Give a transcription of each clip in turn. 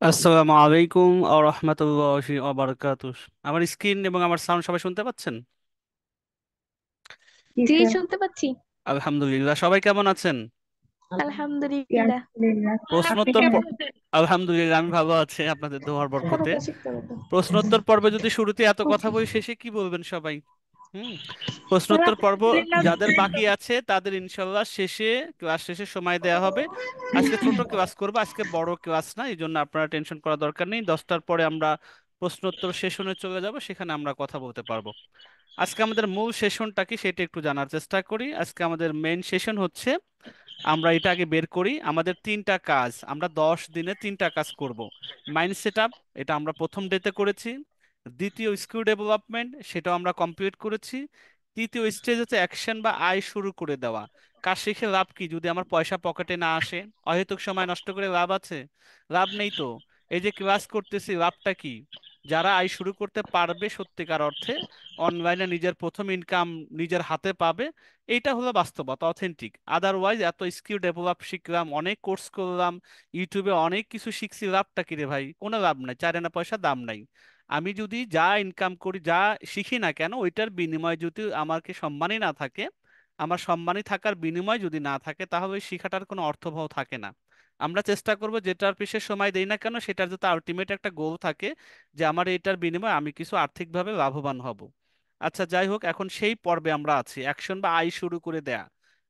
আসসালামু আলাইকুম আ রহমতুল্লাহি ওয়া বারাকাতুহু। আমার স্ক্রিন এবং আমার সাউন্ড সবাই শুনতে পাচ্ছেন? জি জি, স্যার। শুনতে পাচ্ছি। আলহামদুলিল্লাহ। সবাই কেমন আছেন? জি, আলহামদুলিল্লাহ। আলহামদুলিল্লাহ। আপনি প্রশ্নোত্তর কেমন? আলহামদুলিল্লাহ, আমি ভালো আছি আপনাদের দোয়ার বরকতে। ফটোটা শিখতে হবে তো। প্রশ্নোত্তর পর্বে যদি শুরুতে এত কথা বুঝছি। বলি, শেষে কি বলবেন সবাই? হুম। স্যার, প্রশ্নোত্তর আপনি পর্ব আলহামদুলিল্লাহ যাদের বললেন বাকি তো। আছে তাদের ইনশাল্লাহ শেষে, ক্লাস শেষে সময় দেওয়া হবে। আজকে ছোট ক্লাস করবো, আজকে বড় ক্লাস না, এই জন্য আপনারা টেনশন করার দরকার নেই। 10টার পরে আমরা প্রশ্নোত্তর সেশনে চলে যাব, সেখানে আমরা কথা বলতে পারবো। আজকে আমাদের মূল সেশনটা কি সেটা একটু জানার চেষ্টা করি। আজকে আমাদের মেইন সেশন হচ্ছে, আমরা এটা আগে বের করি, আমাদের তিনটা কাজ, আমরা 10 দিনে তিনটা কাজ করব। মাইন্ড সেট আপ, এটা আমরা প্রথম ডেতে করেছি। দ্বিতীয় স্কিল ডেভেলপমেন্ট, সেটাও আমরা কমপ্লিট করেছি। তৃতীয় স্টেজ হচ্ছে অ্যাকশন বা আয় শুরু করে দেওয়া। কাজ শিখে লাভ কি যদি আমার পয়সা পকেটে না আসে? অহেতুক সময় নষ্ট করে লাভ আছে? লাভ নেই তো। এই যে ক্লাস করতেছি, লাভটা কি? যারা আয় শুরু করতে পারবে সত্যিকার অর্থে, অনলাইনে নিজের প্রথম ইনকাম নিজের হাতে পাবে, এইটা হলো বাস্তবতা, অথেন্টিক। আদারওয়াইজ এত স্কিল ডেভেলপ শিখলাম, অনেক কোর্স করলাম, ইউটিউবে অনেক কিছু শিখছি, লাভটা কি রে ভাই? কোনো লাভ নাই, চার আনা পয়সা দাম নাই। আমি যদি যা ইনকাম করি, যা শিখি না কেন, ওইটার বিনিময় যদি আমাকে সম্মানই না থাকে, আমার সম্মানই থাকার বিনিময় যদি না থাকে, তাহলে ওই শিখাটার কোনো অর্থবহ থাকে না। আমরা চেষ্টা করব যেটার পিছে সময় দেই না কেন, সেটার যাতে আলটিমেট একটা গোল থাকে, যে আমার এটার বিনিময়ে আমি কিছু আর্থিকভাবে লাভবান হব। আচ্ছা, যাই হোক, এখন সেই পর্বে আমরা আছি, অ্যাকশন বা আয় শুরু করে দেয়া।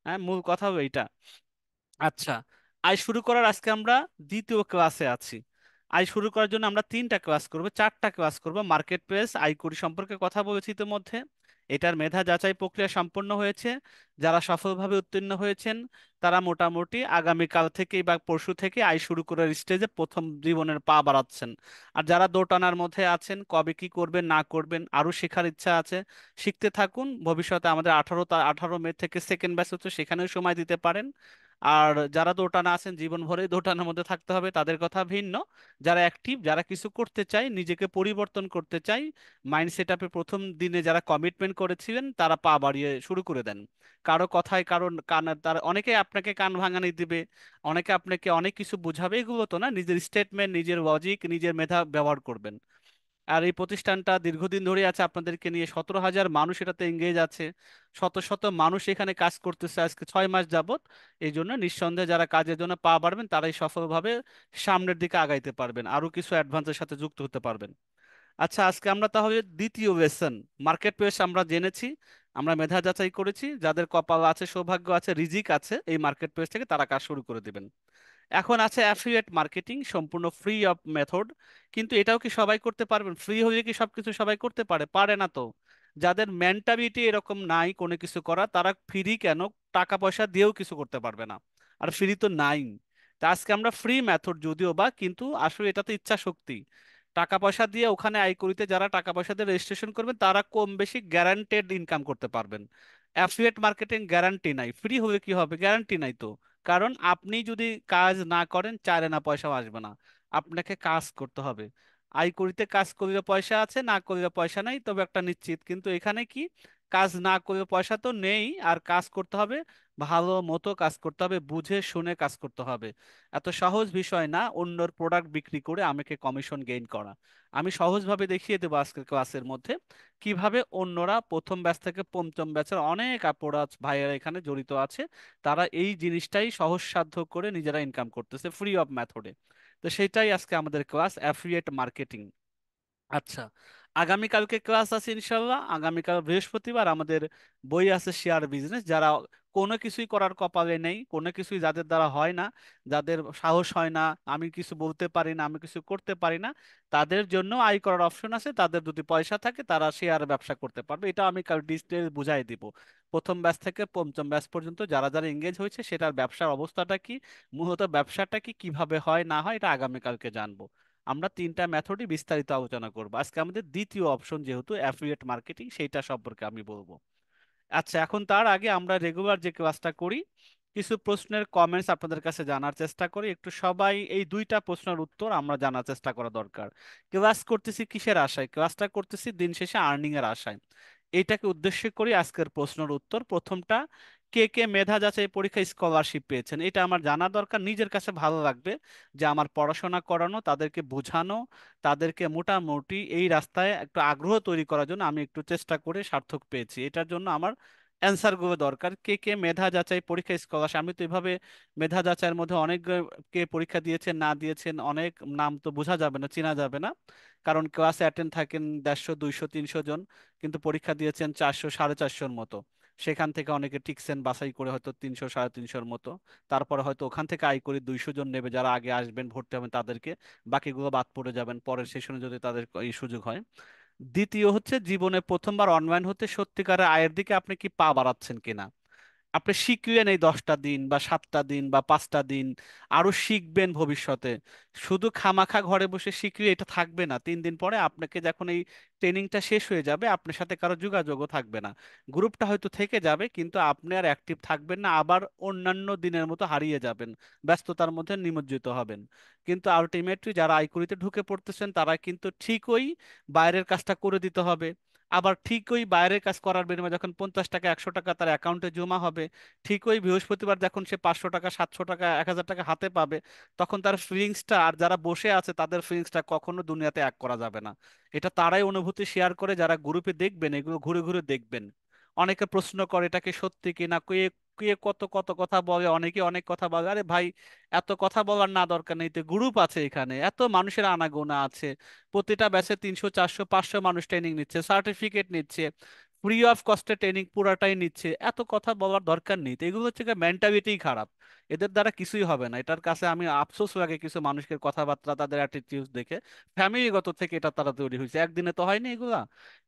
হ্যাঁ, মূল কথা হলো এইটা। আচ্ছা, আয় শুরু করার আজকে আমরা দ্বিতীয় ক্লাসে আছি। আয় শুরু করার জন্য আমরা তিনটা ক্লাস করব, চারটা ক্লাস করব। মার্কেট প্লেস আয় করি সম্পর্কে কথা বলেছি ইতিমধ্যে, এটার মেধা যাচাই প্রক্রিয়া সম্পন্ন হয়েছে। যারা সফলভাবে উত্তীর্ণ হয়েছেন তারা মোটামুটি আগামীকাল থেকে বা পরশু থেকে আয় শুরু করার স্টেজে প্রথম জীবনের পা বাড়াচ্ছেন। আর যারা দোটানার মধ্যে আছেন, কবে কি করবেন না করবেন, আরো শেখার ইচ্ছা আছে, শিখতে থাকুন। ভবিষ্যতে আমাদের 18 মে থেকে সেকেন্ড ব্যাচ হচ্ছে, সেখানেও সময় দিতে পারেন। আর যারা দোটানা আছেন, জীবন ভরে দোটানার মধ্যে থাকতে হবে, তাদের কথা ভিন্ন। যারা অ্যাক্টিভ, যারা কিছু করতে চায়, নিজেকে পরিবর্তন করতে চায়, মাইন্ড সেট আপে প্রথম দিনে যারা কমিটমেন্ট করেছিলেন, তারা পা বাড়িয়ে শুরু করে দেন। কারো কথায়, কারণ কান, তার অনেকে আপনাকে কান ভাঙানি দিবে, অনেকে আপনাকে অনেক কিছু বুঝাবে, এগুলো তো না, নিজের স্টেটমেন্ট, নিজের লজিক, নিজের মেধা ব্যবহার করবেন। আর এই প্রতিষ্ঠানটা দীর্ঘদিন ধরে আছে আপনাদেরকে নিয়ে, 17,000 মানুষ এটাতে এঙ্গেজ আছে, শত শত মানুষ এখানে কাজ করতেছে আজকে 6 মাস যাবত। এই জন্য নিঃসন্দেহে যারা কাজের জন্য পা বাড়বেন, তারাই সফলভাবে সামনের দিকে আগাইতে পারবেন, আরো কিছু অ্যাডভান্সের সাথে যুক্ত হতে পারবেন। আচ্ছা, আজকে আমরা তাহলে দ্বিতীয় লেসন, মার্কেট প্লেস আমরা জেনেছি, আমরা মেধা যাচাই করেছি, যাদের কপাল আছে, সৌভাগ্য আছে, রিজিক আছে এই মার্কেট প্লেস থেকে, তারা কাজ শুরু করে দিবেন। এখন আছে অ্যাফিলিয়েট মার্কেটিং, সম্পূর্ণ ফ্রি অফ মেথড। কিন্তু এটাও কি সবাই করতে পারবেন? ফ্রি হলে কি সবকিছু সবাই করতে পারে? পারে না তো। যাদের মেন্টালিটি এরকম নাই কোনো কিছু করা, তারা ফ্রি কেন, টাকা পয়সা দিয়েও কিছু করতে পারবে না। আর ফ্রি তো নাই। তা আজকে আমরা ফ্রি মেথড যদিও বা, কিন্তু আসলে এটা তো ইচ্ছা শক্তি। টাকা পয়সা দিয়ে ওখানে আয় করিতে, যারা টাকা পয়সা দিয়ে রেজিস্ট্রেশন করবেন, তারা কম বেশি গ্যারান্টেড ইনকাম করতে পারবেন। অ্যাফিলিয়েট মার্কেটিং গ্যারান্টি নাই, ফ্রি হলে কি হবে, গ্যারান্টি নাই তো। কারণ আপনি যদি কাজ না করেন, চার আনা পয়সাও আসবে না। আপনাকে কাজ করতে হবে। আয় করিতে কাজ করলে পয়সা আছে, না করলে পয়সা নাই, তবে একটা নিশ্চিত, কিন্তু এখানে কি, কাজ না করলে পয়সা তো নেই, আর কাজ করতে হবে, ভালো মতো কাজ করতে হবে, বুঝে শুনে কাজ করতে হবে। এত সহজ বিষয় না অন্যর প্রোডাক্ট বিক্রি করে আমাকে কমিশন গেইন করা। আমি সহজভাবে দেখিয়ে দেবো আজকের ক্লাসের মধ্যে, কিভাবে অন্যরা প্রথম ব্যাচ থেকে পঞ্চম ব্যাচের অনেক আপুরা ভাইয়েরা এখানে জড়িত আছে, তারা এই জিনিসটাই সহজসাধ্য করে নিজেরা ইনকাম করতেছে ফ্রি অফ মেথডে। তো সেটাই আজকে আমাদের ক্লাস, অ্যাফিলিয়েট মার্কেটিং। আচ্ছা, আগামীকালকে ক্লাস আছে ইনশাল্লাহ। আগামীকাল বৃহস্পতিবার আমাদের বই আছে শেয়ার বিজনেস। যারা কোনো কিছুই করার কপালে নেই, কোনো কিছুই যাদের দ্বারা হয় না, যাদের সাহস হয় না, আমি কিছু বলতে পারি না, আমি কিছু করতে পারি না, তাদের জন্য আয় করার অপশন আছে। তাদের যদি পয়সা থাকে, তারা শেয়ার ব্যবসা করতে পারবে। এটা আমি কাল ডিটেল বুঝাই দিব। প্রথম ব্যাচ থেকে পঞ্চম ব্যাচ পর্যন্ত যারা যারা এঙ্গেজ হয়েছে, সেটার ব্যবসার অবস্থাটা কি, মূলত ব্যবসাটা কি, কিভাবে হয় না হয়, এটা আগামীকালকে জানবো। আমরা তিনটা মেথডই বিস্তারিত আলোচনা করব। আজকে আমাদের দ্বিতীয় অপশন যেহেতু অ্যাফিলিয়েট মার্কেটিং, সেইটা সম্পর্কে আমি বলবো। আচ্ছা, এখন তার আগে আমরা রেগুলার যে ক্লাসটা করি, কিছু প্রশ্নের কমেন্টস আপনাদের কাছে জানার চেষ্টা করি। একটু সবাই এই দুইটা প্রশ্নের উত্তর আমরা জানার চেষ্টা করা দরকার। ক্লাস করতেছি কিসের আশায়? ক্লাসটা করতেছি দিন শেষে আর্নিং এর আশায়। এইটাকে উদ্দেশ্য করি আজকের প্রশ্নের উত্তর। প্রথমটা, কে কে মেধা যাচাই পরীক্ষায় স্কলারশিপ পেয়েছেন, এটা আমার জানা দরকার। নিজের কাছে ভালো লাগবে যে আমার পড়াশোনা করানো, তাদেরকে বোঝানো, তাদেরকে মোটামুটি এই রাস্তায় একটু আগ্রহ তৈরি করার জন্য আমি একটু চেষ্টা করে সার্থক পেয়েছি। এটার জন্য আমার অ্যান্সার গুলো দরকার। কে কে মেধা যাচাই পরীক্ষা স্কলারশিপ, আমি তো এভাবে মেধা যাচাইয়ের মধ্যে অনেক কে পরীক্ষা দিয়েছেন না দিয়েছেন অনেক নাম তো বোঝা যাবে না, চেনা যাবে না, কারণ ক্লাসে অ্যাটেন্ড থাকেন 150, 200, 300 জন, কিন্তু পরীক্ষা দিয়েছেন 400, 450-র মতো। সেখান থেকে অনেকে টিকছেন বাছাই করে হয়তো 300, 350-র মতো। তারপরে হয়তো ওখান থেকে আয় করে 200 জন নেবে যারা আগে আসবেন, ভর্তি হবেন তাদেরকে, বাকিগুলো বাদ পড়ে যাবেন পরের সেশনে যদি তাদের এই সুযোগ হয়। দ্বিতীয় হচ্ছে, জীবনে প্রথমবার অনলাইন হতে সত্যিকারের আয়ের দিকে আপনি কি পা বাড়াচ্ছেন কিনা। আপনি শিখলেন এই 10টা দিন বা 7টা দিন বা 5টা দিন, আরো শিখবেন ভবিষ্যতে। শুধু খামাখা ঘরে বসে শিখলে এটা থাকবে না, 3 দিন পরে আপনাকে যখন এই ট্রেনিংটা শেষ হয়ে যাবে আপনার সাথে কারো যোগাযোগও থাকবে না। গ্রুপটা হয়তো থেকে যাবে কিন্তু আপনি আর অ্যাক্টিভ থাকবেন না, আবার অন্যান্য দিনের মতো হারিয়ে যাবেন, ব্যস্ততার মধ্যে নিমজ্জিত হবেন। কিন্তু আলটিমেটলি যারা আইকুরিতে ঢুকে পড়তেছেন তারা কিন্তু ঠিকই বাইরের কাজটা করে দিতে হবে। আবার ঠিকই বাইরের কাজ করার বিনিময়ে যখন 50 টাকা 100 টাকা তার অ্যাকাউন্টে জমা হবে, ঠিকই বৃহস্পতিবার যখন সে 500 টাকা 700 টাকা 1000 টাকা হাতে পাবে, তখন তার ফিলিংসটা আর যারা বসে আছে তাদের ফিলিংসটা কখনো দুনিয়াতে এক করা যাবে না। এটা তারাই অনুভূতি শেয়ার করে যারা গ্রুপে দেখবেন, এগুলো ঘুরে ঘুরে দেখবেন। অনেকে প্রশ্ন করে এটা কি সত্যি কিনা, কে কে কত কত কথা বলে, অনেকে অনেক কথা বলে। আরে ভাই, এত কথা বলার না দরকার নেই তো, গ্রুপ আছে এখানে, এত মানুষের আনাগোনা আছে, প্রতিটা ব্যাচে 300, 400, 500 মানুষ ট্রেনিং নিচ্ছে, সার্টিফিকেট নিচ্ছে, ফ্রি অফ কস্টে ট্রেনিং পুরাটাই নিচ্ছে, এত কথা বলার দরকার নেই। তো এগুলো হচ্ছে মেন্টালিটিই খারাপ, এদের দ্বারা কিছুই হবে না। এটার কাছে আমি আফসোস লাগে কিছু মানুষের কথাবার্তা, তাদের অ্যাটিটিউড দেখে। ফ্যামিলিগত থেকে এটা তারা তৈরি হয়েছে, একদিনে তো হয়নি এগুলা।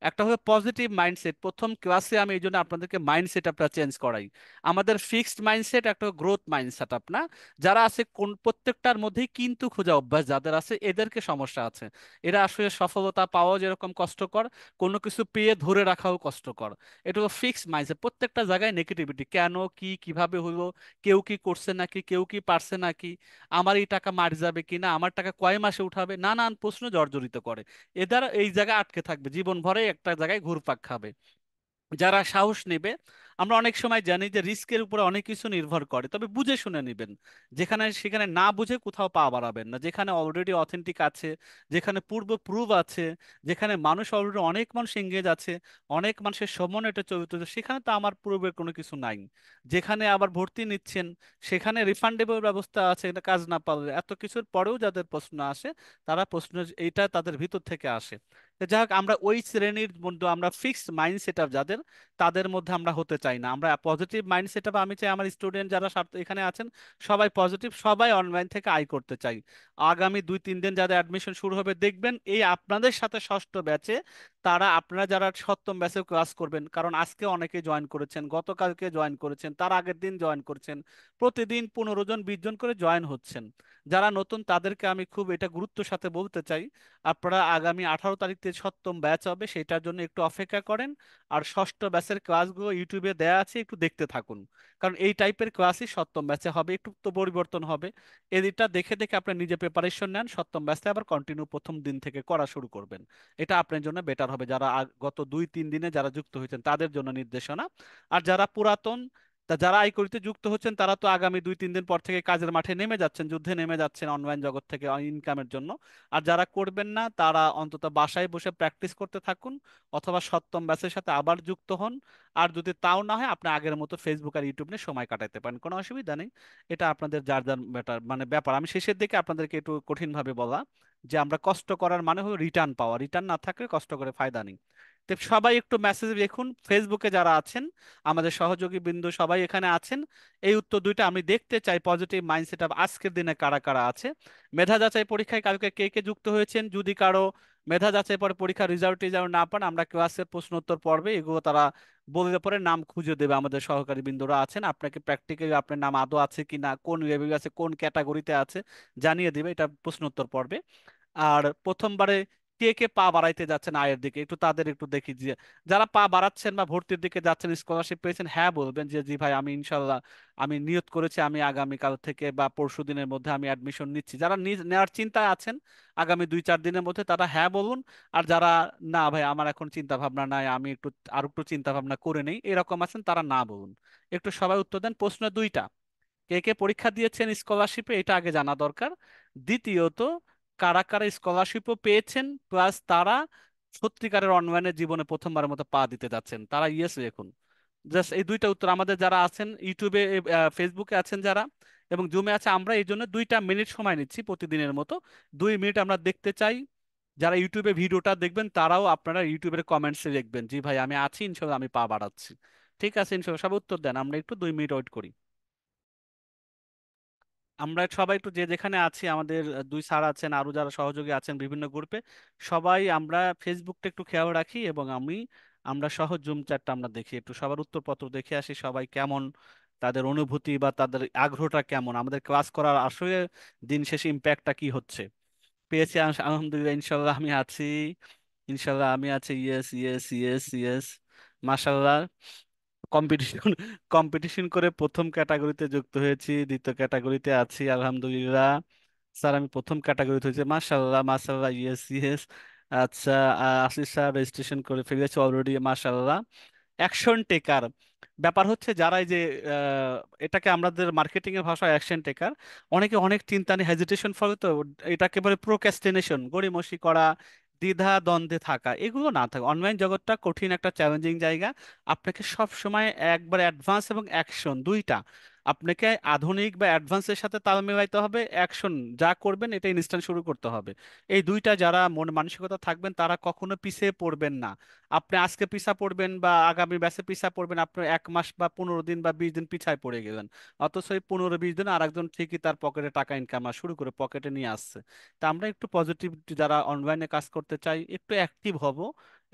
একটা হবে পজিটিভ মাইন্ডসেট, প্রথম ক্লাসে আমি এই জন্য আপনাদেরকে মাইন্ডসেট আপটা চেঞ্জ করাই। আমাদের ফিক্সড মাইন্ডসেট একটা গ্রোথ মাইন্ডসেট আপ না। যারা আছে কোন প্রত্যেকটার মধ্যেই কিন্তু খোঁজা অভ্যাস যাদের আছে, এদেরকে সমস্যা আছে। এরা আসলে সফলতা পাওয়া যেরকম কষ্টকর, কোনো কিছু পেয়ে ধরে রাখাও কষ্টকর। এটা হলো ফিক্সড মাইন্ডসেট, প্রত্যেকটা জায়গায় নেগেটিভিটি, কেন কি কিভাবে হলো, কেউ কি করছে নাকি, কেউ কি পারছে নাকি, আমার এই টাকা মার যাবে কিনা, আমার টাকা কয় মাসে উঠাবে, নানান প্রশ্ন জর্জরিত করে। এদের এই জায়গায় আটকে থাকবে, জীবন ভরে একটা জায়গায় ঘুরপাক খাবে। যারা সাহস নেবে, আমরা অনেক সময় জানি যে রিস্কের উপরে অনেক কিছু নির্ভর করে, তবে বুঝে শুনে নেবেন। যেখানে সেখানে না বুঝে কোথাও পা বাড়াবেন না, যেখানে অলরেডি অথেন্টিক আছে, যেখানে পূর্ব প্রুভ আছে, যেখানে মানুষ অলরেডি অনেক মানুষ এঙ্গেজ আছে, অনেক মানুষের সমন্বয় এটা চলতেছে, সেখানে তো আমার পূর্বের কোনো কিছু নাই। যেখানে আবার ভর্তি নিচ্ছেন সেখানে রিফান্ডেবল ব্যবস্থা আছে, এটা কাজ না পারলে এত কিছুর পরেও যাদের প্রশ্ন আসে, তারা প্রশ্ন এইটা তাদের ভিতর থেকে আসে। তো যাই হোক, আমরা ওই শ্রেণীর মধ্যে, আমরা ফিক্সড মাইন্ড সেট আপ যাদের, তাদের মধ্যে আমরা হতে চাই না। আমরা পজিটিভ মাইন্ড সেট আপ, আমি চাই আমার স্টুডেন্ট যারা এখানে আছেন সবাই পজিটিভ, সবাই অনলাইন থেকে আয় করতে চাই। আগামী 2-3 দিন যাদের অ্যাডমিশন শুরু হবে দেখবেন এই আপনাদের সাথে ষষ্ঠ ব্যাচে, তারা আপনারা যারা সপ্তম ব্যাচে ক্লাস করবেন, কারণ আজকে অনেকে জয়েন করেছেন, গতকালকে জয়েন করেছেন, তার আগের দিন জয়েন করেছেন, প্রতিদিন 15 জন 20 জন করে জয়েন হচ্ছেন। যারা নতুন তাদেরকে আমি খুব এটা গুরুত্বের সাথে বলতে চাই, আপনারা আগামী 18 তারিখ থেকে সপ্তম ব্যাচ হবে, সেটার জন্য একটু অপেক্ষা করেন। আর ষষ্ঠ ব্যাচের ক্লাসগুলো ইউটিউবে দেয়া আছে, একটু দেখতে থাকুন, কারণ এই টাইপের ক্লাসই সপ্তম ব্যাচে হবে, একটু তো পরিবর্তন হবে। এটা দেখে দেখে আপনি নিজে প্রিপারেশন নেন, সপ্তম ব্যাচে আবার কন্টিনিউ প্রথম দিন থেকে করা শুরু করবেন। এটা আপনার জন্য বেটার হবে, যারা গত 2-3 দিনে যারা যুক্ত হয়েছেন তাদের জন্য নির্দেশনা। আর যারা পুরাতন, যারা এই করিতে যুক্ত হচ্ছেন, তারা তো আগামী 2-3 দিন পর থেকে কাজের মাঠে নেমে যাচ্ছেন, যুদ্ধে নেমে যাচ্ছেন অনলাইন জগৎ থেকে ইনকামের জন্য। আর যারা করবেন না তারা অন্তত বাসায় বসে প্র্যাকটিস করতে থাকুন, অথবা সপ্তম ব্যাচের সাথে আবার যুক্ত হন। আর যদি তাও না হয়, আপনি আগের মতো ফেসবুক আর ইউটিউব নিয়ে সময় কাটাতে পারেন, কোনো অসুবিধা নেই। এটা আপনাদের যার যার ব্যাপার, মানে ব্যাপার। আমি শেষের দিকে আপনাদেরকে একটু কঠিনভাবে বলা যে আমরা কষ্ট করার মানে হলো রিটার্ন পাওয়া, রিটার্ন না থাকলে কষ্ট করে ফায়দা নেই। তো সবাই একটু মেসেজ দেখুন, ফেসবুকে যারা আছেন আমাদের সহযোগী বিন্দু সবাই এখানে আছেন, এই উত্তর দুইটা আমি দেখতে চাই, পজিটিভ মাইন্ডসেট আজকের দিনে কারা কারা আছে। মেধা যাচাই পরীক্ষায় কালকে কে কে যুক্ত হয়েছেন, যদি কারো মেধা যাচাই পরে পরীক্ষার রেজাল্ট টেজাল্ট না পান, আমরা ক্লাসের প্রশ্ন উত্তর পর্বে এগুলো তারা বললে পরে নাম খুঁজে দেবে, আমাদের সহকারী বিন্দুরা আছেন, আপনাকে প্র্যাকটিক্যালি আপনার নাম আদৌ আছে কিনা, কোন লেভেল আছে, কোন ক্যাটাগরিতে আছে জানিয়ে দিবে, এটা প্রশ্ন উত্তর পর্বে। আর প্রথমবারে কে কে পা বাড়াইতে যাচ্ছেন আয়ের দিকে, একটু তাদের একটু দেখি যে যারা পা বাড়াচ্ছেন বা ভর্তির দিকে যাচ্ছেন, স্কলারশিপ পেয়েছেন, হ্যাঁ বলবেন যে জি ভাই আমি ইনশাল্লাহ আমি নিয়ত করেছি আমি আগামীকাল থেকে বা পরশু দিনের মধ্যে আমি অ্যাডমিশন নিচ্ছি। যারা নেওয়ার চিন্তায় আছেন আগামী 2-4 দিনের মধ্যে, তারা হ্যাঁ বলুন। আর যারা না ভাই আমার এখন চিন্তা ভাবনা নাই, আমি একটু আর একটু চিন্তা ভাবনা করে নেই, এরকম আছেন, তারা না বলুন। একটু সবাই উত্তর দেন। প্রশ্ন দুইটা, কে কে পরীক্ষা দিয়েছেন স্কলারশিপে এটা আগে জানা দরকার। দ্বিতীয়ত, কারা কারা স্কলারশিপও পেয়েছেন, প্লাস তারা সত্যিকারের অনলাইনে জীবনে প্রথমবারের মতো পা দিতে যাচ্ছেন, তারা ইয়েস লিখুন। জাস্ট এই দুইটা উত্তর। আমাদের যারা আছেন ইউটিউবে, ফেসবুকে আছেন যারা, এবং জুমে আছে, আমরা এই জন্য 2টা মিনিট সময় নিচ্ছি প্রতিদিনের মতো। 2 মিনিট আমরা দেখতে চাই। যারা ইউটিউবে ভিডিওটা দেখবেন তারাও আপনারা ইউটিউবের কমেন্টসে লিখবেন জি ভাই আমি আছি ইনশাল্লাহ, আমি পা বাড়াচ্ছি। ঠিক আছে ইনশাল্লাহ, সব উত্তর দেন, আমরা একটু 2 মিনিট ওয়েট করি। আমরা সবাই একটু যে যেখানে আছি, আমাদের দুই স্যার আছেন, আরো যারা সহযোগী আছেন বিভিন্ন গ্রুপে, সবাই আমরা ফেসবুকটা একটু খেয়াল রাখি, এবং আমরা সহ জুম চ্যাটটা আমরা দেখি, একটু সবার উত্তরপত্র দেখে আসি সবাই কেমন, তাদের অনুভূতি বা তাদের আগ্রহটা কেমন, আমাদের ক্লাস করার আসলে দিন শেষে ইম্প্যাক্টটা কি হচ্ছে। পেয়েছি আলহামদুলিল্লাহ, ইনশাল্লাহ আমি আছি, ইনশাল্লাহ আমি আছি, ইয়েস ইয়েস ইয়েস ইয়েস, মাশাল্লাহ। কম্পিটিশন কম্পিটিশন করে প্রথম ক্যাটাগরিতে যুক্ত হয়েছি, দ্বিতীয় ক্যাটাগরিতে আছি আলহামদুলিল্লাহ। স্যার আমি প্রথম ক্যাটাগরিতে হয়েছে, মাশাল্লাহ মাশাল্লাহ, ইয়েস ইয়েস। আচ্ছা, আশিস স্যার রেজিস্ট্রেশন করে ফেলেছে অলরেডি, মাশাল্লাহ। অ্যাকশন টেকার, ব্যাপার হচ্ছে যারা এই যে এটাকে আমাদের মার্কেটিং এর ভাষায় অ্যাকশন টেকার, অনেকে অনেক চিন্তা নিয়ে হেজিটেশন ফলে তো, এটাকে বলে প্রোক্রাস্টিনেশন, গড়িমসি করা, দ্বিধা দ্বন্দ্বে থাকা, এগুলো না থাকে। অনলাইন জগৎটা কঠিন একটা চ্যালেঞ্জিং জায়গা। আপনাকে সব সময় একবার অ্যাডভান্স এবং অ্যাকশন দুইটা, আপনাকে আধুনিক বা অ্যাডভান্সের সাথে তাল মিলাইতে হবে, অ্যাকশন যা করবেন এটা ইনস্ট্যান্ট শুরু করতে হবে। এই দুইটা যারা মন মানসিকতা থাকবেন তারা কখনো পিছিয়ে পড়বেন না। আপনি আজকে পিছা পড়বেন বা আগামী ব্যাচে পিছা পড়বেন, আপনার 1 মাস বা 15 দিন বা 20 দিন পিছায় পড়ে গেলেন, অথচ এই 15-20 দিন আরেকজন ঠিকই তার পকেটে টাকা ইনকাম শুরু করে পকেটে নিয়ে আসছে। তা আমরা একটু পজিটিভ, যারা অনলাইনে কাজ করতে চাই একটু অ্যাক্টিভ হব,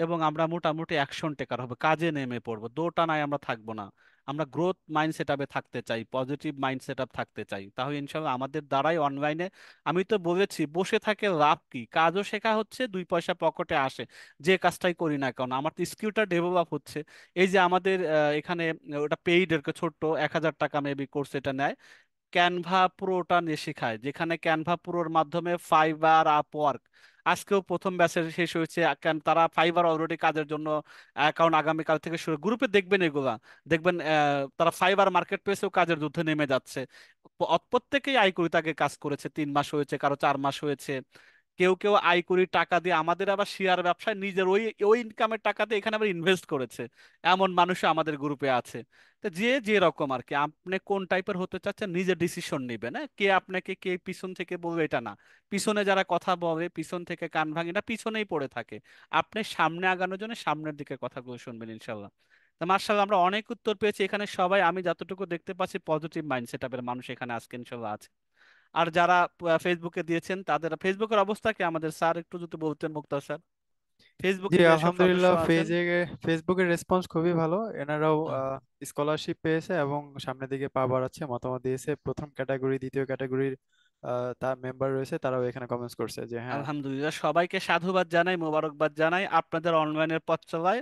এবং আমরা মোটামুটি অ্যাকশন টেকার হবে, কাজে নেমে পড়বো, দোটানায় আমরা থাকবো না। আমরা গ্রোথ মাইন্ড সেট আপে থাকতে চাই, পজিটিভ মাইন্ড সেট আপ থাকতে চাই, তাহলে ইনশাল্লাহ আমাদের দ্বারাই অনলাইনে, আমি তো বলেছি বসে থাকে লাভ কি, কাজও শেখা হচ্ছে, 2 পয়সা পকেটে আসে, যে কাজটাই করি না কারণ আমার তো স্কিলটা ডেভেলপ হচ্ছে। এই যে আমাদের এখানে ওটা পেইড এর ছোট্ট 1,000 টাকা মেবি কোর্স এটা নেয়, ক্যানভা প্রোটা নিয়ে শেখায়, যেখানে ক্যানভা প্রোর মাধ্যমে ফাইবার, আপওয়ার্ক, আজকেও প্রথম ব্যাচের শেষ হয়েছে, তারা ফাইবার অলরেডি কাজের জন্য অ্যাকাউন্ট আগামীকাল থেকে শুরু, গ্রুপে দেখবেন এগুলা, দেখবেন তারা ফাইবার মার্কেট প্লেসেও কাজের যুদ্ধে নেমে যাচ্ছে। প্রত্যেকেই আইকুড়ি তাকে কাজ করেছে, 3 মাস হয়েছে, কারো 4 মাস হয়েছে। কেউ কেউ আইকুড়ির টাকা দিয়ে, আমাদের আবার শেয়ার ব্যবসায় নিজের ওই ওই ইনকামের টাকা দিয়ে এখানে আবার ইনভেস্ট করেছে, এমন মানুষও আমাদের গ্রুপে আছে। তো যে যে রকম আর কি, আপনি কোন টাইপের হতে চাচ্ছেন নিজে ডিসিশন নিবেন, হ্যাঁ, কে আপনাকে কে পিছন থেকে বলবে এটা না। পিছনে যারা কথা বলে পিছন থেকে কান ভাঙে না, পিছনেই পড়ে থাকে। আপনি সামনে আগানোর জন্য সামনের দিকে কথাগুলো শুনবেন ইনশাল্লাহ। তো মার্শাল্লাহ, আমরা অনেক উত্তর পেয়েছি এখানে সবাই, আমি যতটুকু দেখতে পাচ্ছি পজিটিভ মাইন্ড সেটআপের মানুষ এখানে আজকে ইনশাল্লাহ আছে। আর যারা ফেসবুকে দিয়েছেন তাদের ফেসবুকের অবস্থা কি আমাদের স্যার একটু যদি বলতেন, মুক্তার স্যার, জি ফেসবুকে যে সব সদস্য আলহামদুলিল্লাহ, আছেন। ফেসবুকের রেসপন্স খুবই ভালো। এনারাও স্কলারশিপ পেয়েছে এবং সামনের দিকে পা বাড়াচ্ছে, মতামত দিয়েছে। প্রথম ক্যাটাগরি, দ্বিতীয় ক্যাটাগরির তার মেম্বার রয়েছে, তারাও এখানে কমেন্টস করছে যে হ্যাঁ। আলহামদুলিল্লাহ, সবাইকে সাধুবাদ জানাই, মোবারকবাদ জানাই আপনাদের অনলাইনের পথ চলায়।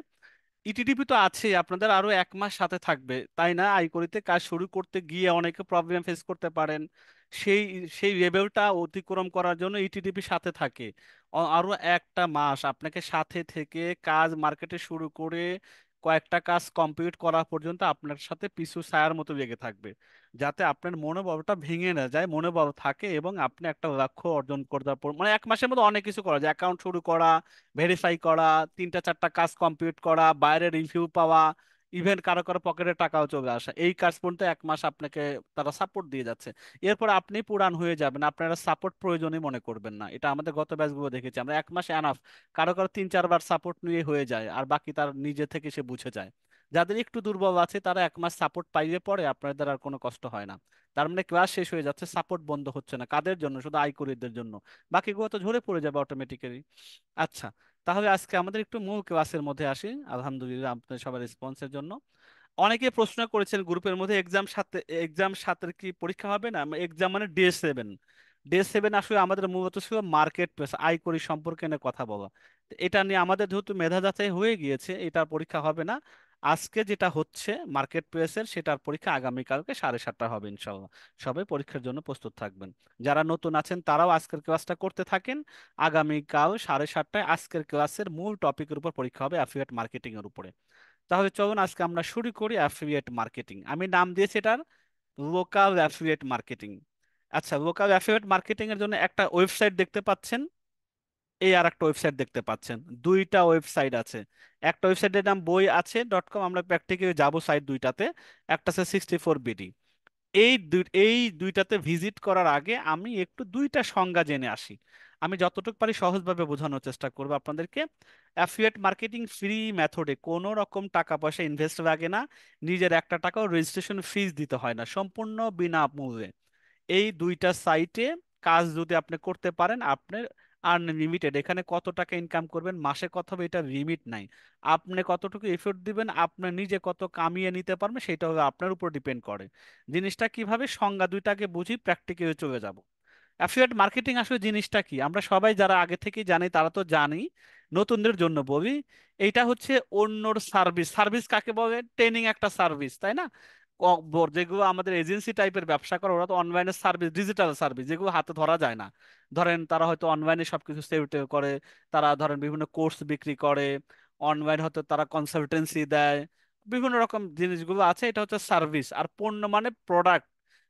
ইটিডিপি তো আছেই, আপনাদের আরো 1 মাস সাথে থাকবে, তাই না? আইকরিতে কাজ শুরু করতে গিয়ে অনেকে প্রবলেম ফেস করতে পারেন, সেই সেই লেভেলটা অতিক্রম করার জন্য ইটিডিপি সাথে থাকে। আরো একটা মাস আপনাকে সাথে থেকে কাজ মার্কেটে শুরু করে কয়েকটা কাজ কমপ্লিট করা পর্যন্ত আপনার সাথে পিছু ছায়ার মতো লেগে থাকবে, যাতে আপনার মনোবলটা ভেঙে না যায়, মনোবল থাকে, এবং আপনি একটা লক্ষ্য অর্জন করতে মানে 1 মাসের মধ্যে অনেক কিছু করা যায়, অ্যাকাউন্ট শুরু করা, ভেরিফাই করা, 3টা 4টা কাজ কমপ্লিট করা, বাইরে রিভিউ পাওয়া, ইভেন কারো কারো পকেটে টাকাও চলে আসা, এই কাজ পর্যন্ত 1 মাস আপনাকে তারা সাপোর্ট দিয়ে যাচ্ছে। এরপর আপনি পুরান হয়ে যাবেন, আপনারা সাপোর্ট প্রয়োজনই মনে করবেন না, এটা আমাদের গত ব্যাচগুলো দেখেছি আমরা, 1 মাস এনাফ। কারো কারো 3-4 বার সাপোর্ট নিয়ে হয়ে যায়, আর বাকি তার নিজে থেকে সে বুঝে যায়। যাদের একটু দুর্বল আছে তারা 1 মাস সাপোর্ট পাইলে পরে আপনাদের আর কোনো কষ্ট হয় না। তার মানে ক্লাস শেষ হয়ে যাচ্ছে, সাপোর্ট বন্ধ হচ্ছে না, কাদের জন্য? শুধু আইকুরিদের জন্য। বাকিগুলো তো ঝরে পড়ে যাবে অটোমেটিক্যালি। আচ্ছা, তাহলে আজকে আমাদের একটু মূল ক্লাসের মধ্যে আসি। আলহামদুলিল্লাহ আপনাদের সবার রেসপন্সের জন্য। অনেকে প্রশ্ন করেছেন গ্রুপের মধ্যে, এক্সাম সাথে কি পরীক্ষা হবে না? এক্সাম মানে ডে 7, ডে 7 আসলে আমাদের মূলত ছিল মার্কেট প্লেস, আয় করি সম্পর্কে নিয়ে কথা বলা। তো এটা নিয়ে আমাদের যেহেতু মেধা যাচাই হয়ে গিয়েছে, এটার পরীক্ষা হবে না। আজকে যেটা হচ্ছে মার্কেট প্লেসের, সেটার পরীক্ষা আগামীকালকে 7:30 হবে ইনশাল্লাহ। সবাই পরীক্ষার জন্য প্রস্তুত থাকবেন। যারা নতুন আছেন তারাও আজকের ক্লাসটা করতে থাকেন। আগামীকাল 7:30টায় আজকের ক্লাসের মূল টপিকের উপর পরীক্ষা হবে, অ্যাফিলিয়েট মার্কেটিং এর উপরে। তাহলে চলুন আজকে আমরা শুরু করি অ্যাফিলিয়েট মার্কেটিং। আমি নাম দিয়েছি এটার লোকাল অ্যাফিলিয়েট মার্কেটিং। আচ্ছা, লোকাল অ্যাফিলিয়েট মার্কেটিং এর জন্য একটা ওয়েবসাইট দেখতে পাচ্ছেন, এই আর একটা ওয়েবসাইট দেখতে পাচ্ছেন, দুইটা ওয়েবসাইট আছে। একটা ওয়েবসাইটের নাম বই আছে.com, আমরা প্র্যাকটিক্যালি যাবো সাইট দুইটাতে। একটা আছে 64BD। এই দুইটাতে ভিজিট করার আগে আমি একটু দুইটা সংজ্ঞা জেনে আসি। আমি যতটুকু পারি সহজভাবে বোঝানোর চেষ্টা করবো আপনাদেরকে। অ্যাফিলিয়েট মার্কেটিং ফ্রি মেথডে, কোনো রকম টাকা পয়সা ইনভেস্ট লাগে না, নিজের একটা টাকাও রেজিস্ট্রেশন ফিস দিতে হয় না, সম্পূর্ণ বিনামূল্যে। এই দুইটা সাইটে কাজ যদি আপনি করতে পারেন, আপনার আনলিমিটেড। এখানে কত টাকা ইনকাম করবেন, মাসে কত হবে, এটা লিমিট নাই। আপনি কতটুকু এফোর্ট দিবেন, আপনি নিজে কত কামিয়ে নিতে পারবেন, সেটা হলো আপনার উপর ডিপেন্ড করে। জিনিসটা কিভাবে, সংজ্ঞা দুইটাকে বুঝি প্র্যাকটিক্যালি চলে যাব। অ্যাফিলিয়েট মার্কেটিং আসলে জিনিসটা কি আমরা সবাই যারা আগে থেকেই জানি তারা তো জানি, নতুনদের জন্য বলি। এইটা হচ্ছে অন্যর সার্ভিস। সার্ভিস কাকে বলে? ট্রেনিং একটা সার্ভিস, তাই না? যেগুলো আমাদের এজেন্সি টাইপের ব্যবসা করে, ওরা তো অনলাইনে সার্ভিস, ডিজিটাল সার্ভিস, যেগুলো হাতে ধরা যায় না। ধরেন তারা হয়তো অনলাইনে সবকিছু সেল টেল করে, তারা ধরেন বিভিন্ন কোর্স বিক্রি করে, অনলাইন হয়তো তারা কনসালটেন্সি দেয়, বিভিন্ন রকম জিনিসগুলো আছে। এটা হচ্ছে সার্ভিস। আর পণ্য মানে প্রোডাক্ট।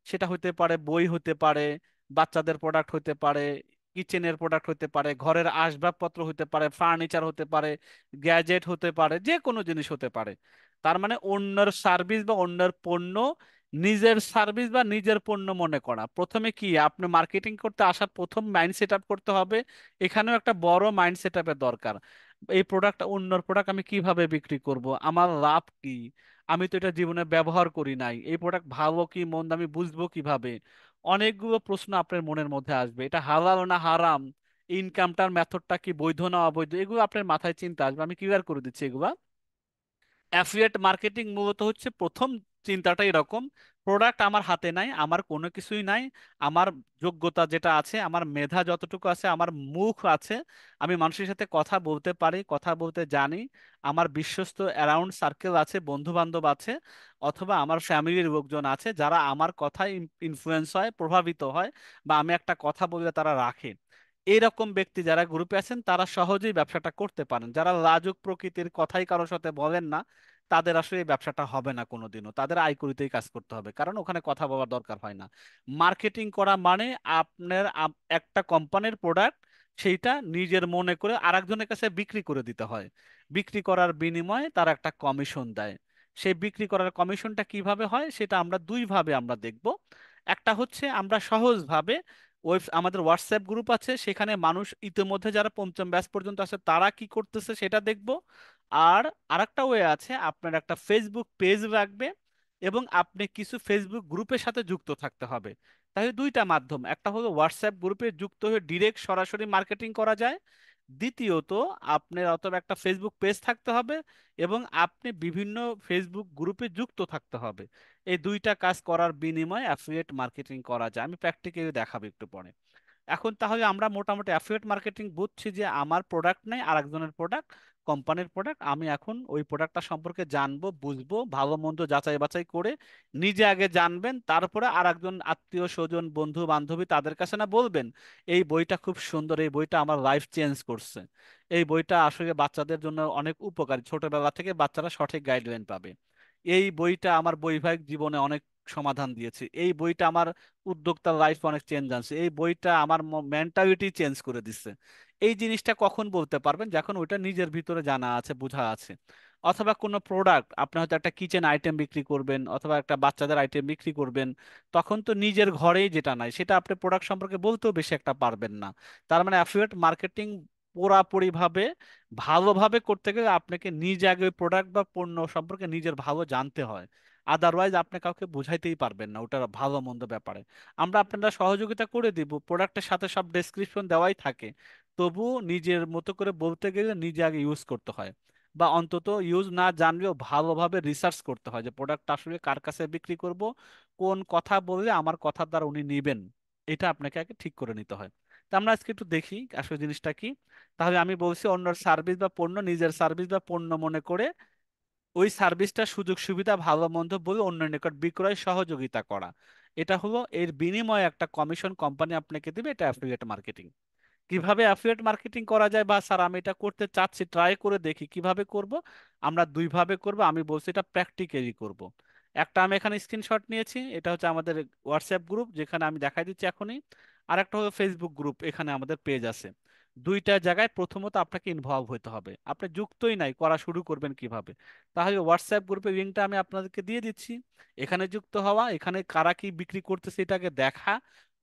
সেটা হতে পারে বই, হতে পারে বাচ্চাদের প্রোডাক্ট, হতে পারে কিচেনের প্রোডাক্ট, হতে পারে ঘরের আসবাবপত্র, হতে পারে ফার্নিচার, হতে পারে গ্যাজেট, হতে পারে যে কোনো জিনিস হতে পারে। তার মানে অন্যের সার্ভিস বা অন্যের পণ্য নিজের সার্ভিস বা নিজের পণ্য মনে করা। প্রথমে কি, আপনি মার্কেটিং করতে আসার প্রথম মাইন্ড সেট আপ করতে হবে। এখানেও একটা বড় মাইন্ড সেট আপের দরকার। এই প্রোডাক্ট, অন্যর প্রোডাক্ট আমি কিভাবে বিক্রি করব, আমার লাভ কি, আমি তো এটা জীবনে ব্যবহার করি নাই, এই প্রোডাক্ট ভালো কি মন্দ আমি বুঝবো কিভাবে। অনেকগুলো প্রশ্ন আপনার মনের মধ্যে আসবে, এটা হালাল না হারাম, ইনকামটার মেথডটা কি, বৈধ না অবৈধ, এগুলো আপনার মাথায় চিন্তা আসবে। আমি ক্লিয়ার করে দিচ্ছি এগুলা। অ্যাফিলিয়েট মার্কেটিং মূলত হচ্ছে প্রথম চিন্তাটা এরকম: প্রোডাক্ট আমার হাতে নাই, আমার কোনো কিছুই নাই, আমার যোগ্যতা যেটা আছে, আমার মেধা যতটুকু আছে, আমার মুখ আছে, আমি মানুষের সাথে কথা বলতে পারি, কথা বলতে জানি, আমার বিশ্বস্ত অ্যারাউন্ড সার্কেল আছে, বন্ধু বান্ধব আছে, অথবা আমার ফ্যামিলির লোকজন আছে যারা আমার কথায় ইনফ্লুয়েন্স হয়, প্রভাবিত হয়, বা আমি একটা কথা বললে তারা রাখে। এইরকম ব্যক্তি যারা গ্রুপে আছেন তারা সহজেই ব্যবসাটা করতে পারেন। যারা লাজুক প্রকৃতির, কথাই কারোর সাথে বলেন না, তাদের আসলে এই ব্যবসাটা হবে না কোনোদিনও। তাদের আয় করিতেই কাজ করতে হবে, কারণ ওখানে কথা বলার দরকার হয় না। মার্কেটিং করা মানে আপনার একটা কোম্পানির প্রোডাক্ট, সেইটা নিজের মনে করে আরেকজনের কাছে বিক্রি করে দিতে হয়। বিক্রি করার বিনিময়ে তারা একটা কমিশন দেয়। সেই বিক্রি করার কমিশনটা কিভাবে হয় সেটা আমরা দুইভাবে আমরা দেখব। একটা হচ্ছে আমরা সহজভাবে, আমাদের হোয়াটসঅ্যাপ গ্রুপ আছে, সেখানে মানুষ ইতিমধ্যে যারা পঞ্চম ব্যাচ পর্যন্ত আছে তারা কি করতেছে সেটা দেখব। আর আরেকটা ওয়ে আছে, আপনার একটা ফেসবুক পেজ রাখবে এবং আপনি কিছু ফেসবুক গ্রুপের সাথে যুক্ত থাকতে হবে। তাহলে দুইটা মাধ্যম, একটা হলো হোয়াটসঅ্যাপ গ্রুপে যুক্ত হয়ে ডিরেক্ট সরাসরি মার্কেটিং করা যায়। দ্বিতীয়ত, আপনার অথবা একটা ফেসবুক পেজ থাকতে হবে এবং আপনি বিভিন্ন ফেসবুক গ্রুপে যুক্ত থাকতে হবে। এই দুইটা কাজ করার বিনিময়ে অ্যাফিলিয়েট মার্কেটিং করা যায়। আমি প্র্যাকটিক্যালি দেখাবো একটু পরে। এখন তাহলে আমরা মোটামুটি অ্যাফিলিয়েট মার্কেটিং বুঝছি যে আমার প্রোডাক্ট নেই, আরেকজনের প্রোডাক্ট, কোম্পানির প্রোডাক্ট, আমি এখন ওই প্রোডাক্টটা সম্পর্কে জানবো, বুঝবো, ভালো মন্দ যাচাই বাছাই করে নিজে আগে জানবেন, তারপরে আরেকজন আত্মীয় স্বজন বন্ধু বান্ধবী তাদের কাছে না বলবেন, এই বইটা খুব সুন্দর, এই বইটা আমার লাইফ চেঞ্জ করছে, এই বইটা আসলে বাচ্চাদের জন্য অনেক উপকারী, ছোটবেলা থেকে বাচ্চারা সঠিক গাইডলাইন পাবে, এই বইটা আমার বৈবাহিক জীবনে অনেক সমাধান দিয়েছে, এই বইটা আমার উদ্যোক্তার লাইফ অনেক চেঞ্জ আনছে, এই বইটা আমার মেন্টালিটি চেঞ্জ করে দিচ্ছে। এই জিনিসটা কখন বলতে পারবেন? যখন ওইটা নিজের ভিতরে জানা আছে, বোঝা আছে। অথবা কোনো প্রোডাক্ট, আপনি হয়তো একটা কিচেন আইটেম বিক্রি করবেন অথবা একটা বাচ্চাদের আইটেম বিক্রি করবেন, তখন তো নিজের ঘরেই যেটা নাই সেটা আপনি প্রোডাক্ট সম্পর্কে বলতেও বেশি একটা পারবেন না। তার মানে অ্যাফিলিয়েট মার্কেটিং পুরাপুরি ভাবে ভালোভাবে করতে গেলে আপনাকে নিজে আগে ওই প্রোডাক্ট বা পণ্য সম্পর্কে নিজের ভালো জানতে হয়। আদারওয়াইজ আপনি কাউকে বুঝাইতেই পারবেন না ওটার ভালো মন্দ ব্যাপারে। আমরা আপনারা সহযোগিতা করে দিব, প্রোডাক্টের সাথে সব ডেসক্রিপশন দেওয়াই থাকে, তবু নিজের মতো করে বলতে গেলে নিজে আগে ইউজ করতে হয়, বা অন্তত ইউজ না জানলেও ভালোভাবে রিসার্চ করতে হয় যে প্রোডাক্টটা আসলে কার কাছে বিক্রি করব, কোন কথা বললে আমার কথার দ্বারা উনি নিবেন। এটা আপনাকে আগে ঠিক করে নিতে হয়। তা আমরা আজকে একটু দেখি আসলে জিনিসটা কি। তাহলে আমি বলছি অন্যর সার্ভিস বা পণ্য নিজের সার্ভিস বা পণ্য মনে করে ওই সার্ভিসটা সুযোগ সুবিধা ভালো মন্দ বলে অন্যের নিকট বিক্রয় সহযোগিতা করা, এটা হলো এর বিনিময়ে একটা কমিশন কোম্পানি আপনাকে দিবে, এটা অ্যাফিলিয়েট মার্কেটিং। কিভাবে অ্যাফিলিয়েট মার্কেটিং করা যায়, বা স্যার আমি এটা করতে চাচ্ছি ট্রাই করে দেখি কিভাবে করব, আমরা দুইভাবে করব। আমি বলছি এটা প্র্যাকটিক্যালি করব। একটা আমি এখানে স্ক্রিনশট নিয়েছি, এটা হচ্ছে আমাদের হোয়াটসঅ্যাপ গ্রুপ যেখানে আমি দেখাই দিচ্ছি এখনই। আর একটা হলো ফেসবুক গ্রুপ, এখানে আমাদের পেজ আছে। দুইটা জায়গায় প্রথমত আপনাকে ইনভলভ হতে হবে, আপনি যুক্তই নাই, করা শুরু করবেন কিভাবে? তাহলে হোয়াটসঅ্যাপ গ্রুপের লিঙ্কটা আমি আপনাদেরকে দিয়ে দিচ্ছি। এখানে যুক্ত হওয়া, এখানে কারা কি বিক্রি করতেছে এটাকে দেখা,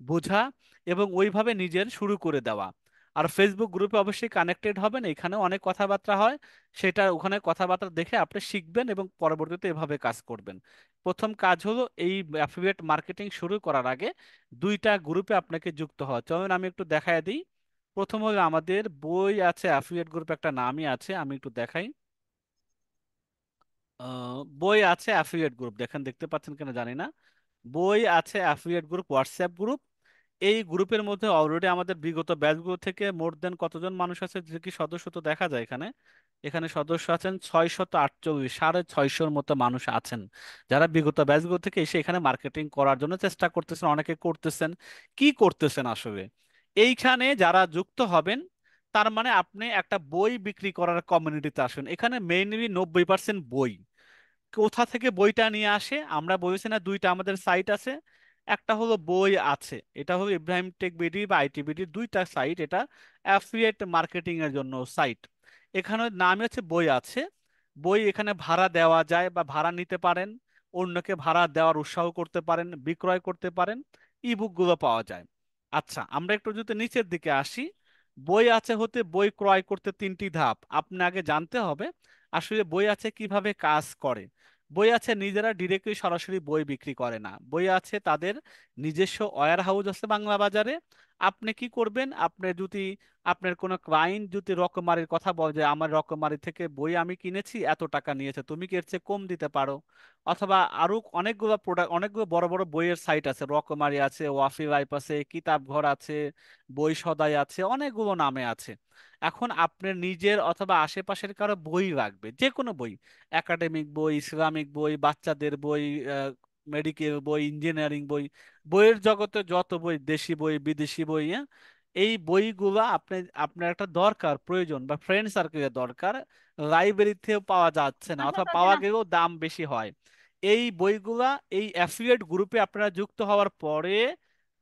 বোঝা, এবং ওইভাবে নিজের শুরু করে দেওয়া। আর ফেসবুক গ্রুপে অবশ্যই কানেক্টেড হবেন, এখানে অনেক কথাবার্তা হয়, সেটা ওখানে কথাবার্তা দেখে আপনি শিখবেন এবং পরবর্তীতে এভাবে কাজ করবেন। প্রথম কাজ হলো এই অ্যাফিলিয়েট মার্কেটিং শুরু করার আগে দুইটা গ্রুপে আপনাকে যুক্ত হওয়া। চলুন আমি একটু দেখায় দিই। প্রথম হলো আমাদের বই আছে অ্যাফিলিয়েট গ্রুপ, একটা নামই আছে, আমি একটু দেখাই। বই আছে অ্যাফিলিয়েট গ্রুপ, দেখেন দেখতে পাচ্ছেন কিনা জানি না। বই আছে অ্যাফিলিয়েট গ্রুপ হোয়াটসঅ্যাপ গ্রুপ। এই গ্রুপের মধ্যে অলরেডি আমাদের বিগত ব্যাচগুলো থেকে মোর দেন কতজন মানুষ আছে যে কি সদস্য তো দেখা যায় এখানে। এখানে সদস্য আছেন 648, 650-র মতো মানুষ আছেন, যারা বিগত ব্যাচগুলো থেকে এসে এখানে মার্কেটিং করার জন্য চেষ্টা করতেছেন, অনেকে করতেছেন। কি করতেছেন আসলে এইখানে যারা যুক্ত হবেন, তার মানে আপনি একটা বই বিক্রি করার কমিউনিটিতে আসেন। এখানে মেইনলি 90% বই। কোথা থেকে বইটা নিয়ে আসে? আমরা বলেছি না দুইটা আমাদের সাইট আছে, একটা হলো বই আছে, এটা হলো ইব্রাহিম টেক বিডি বা আইটি বিডির দুইটা সাইট, এটা অ্যাফিলিয়েট মার্কেটিং এর জন্য সাইট। এখানে নাম হচ্ছে বই আছে। বই এখানে ভাড়া দেওয়া যায় বা ভাড়া নিতে পারেন, অন্যকে ভাড়া দেওয়ার উৎসাহ করতে পারেন, বিক্রয় করতে পারেন, ইবুক গুলো পাওয়া যায়। আচ্ছা, আমরা একটু যদি নিচের দিকে আসি, বই আছে হতে বই ক্রয় করতে তিনটি ধাপ আপনি আগে জানতে হবে। আসলে বই আছে কিভাবে কাজ করে? বই আছে নিজেরা ডিরেক্টলি সরাসরি বই বিক্রি করে না, বই আছে তাদের নিজস্ব ওয়্যার হাউস আছে বাংলা বাজারে। আপনি কি করবেন? আপনি যদি আপনার কোনো ক্লায়েন্ট যদি রকমারির কথা বলে যে আমার রকমারি থেকে বই আমি কিনেছি, এত টাকা নিয়েছে, তুমি কি এর চেয়ে কম দিতে পারো? অথবা আরো অনেকগুলো প্রোডাক্ট, অনেকগুলো বড় বড় বইয়ের সাইট আছে, রকমারি আছে, ওয়াফি লাইফ আছে, কিতাব ঘর আছে, বই সদাই আছে, অনেকগুলো নামে আছে। এখন আপনার নিজের অথবা আশেপাশের কারো বই লাগবে, যে কোনো বই, একাডেমিক বই, ইসলামিক বই, বাচ্চাদের বই, মেডিকেল বই, ইঞ্জিনিয়ারিং বই, বইয়ের জগতে যত বই, দেশি বই বিদেশি বই, হ্যাঁ, এই বইগুলা আপনি, আপনার একটা দরকার প্রয়োজন বা ফ্রেন্ড সার্কেলের দরকার, লাইব্রেরিতেও পাওয়া যাচ্ছে না অথবা পাওয়া গেলেও দাম বেশি হয়। এই বইগুলা এই অ্যাফিলিয়েট গ্রুপে আপনারা যুক্ত হওয়ার পরে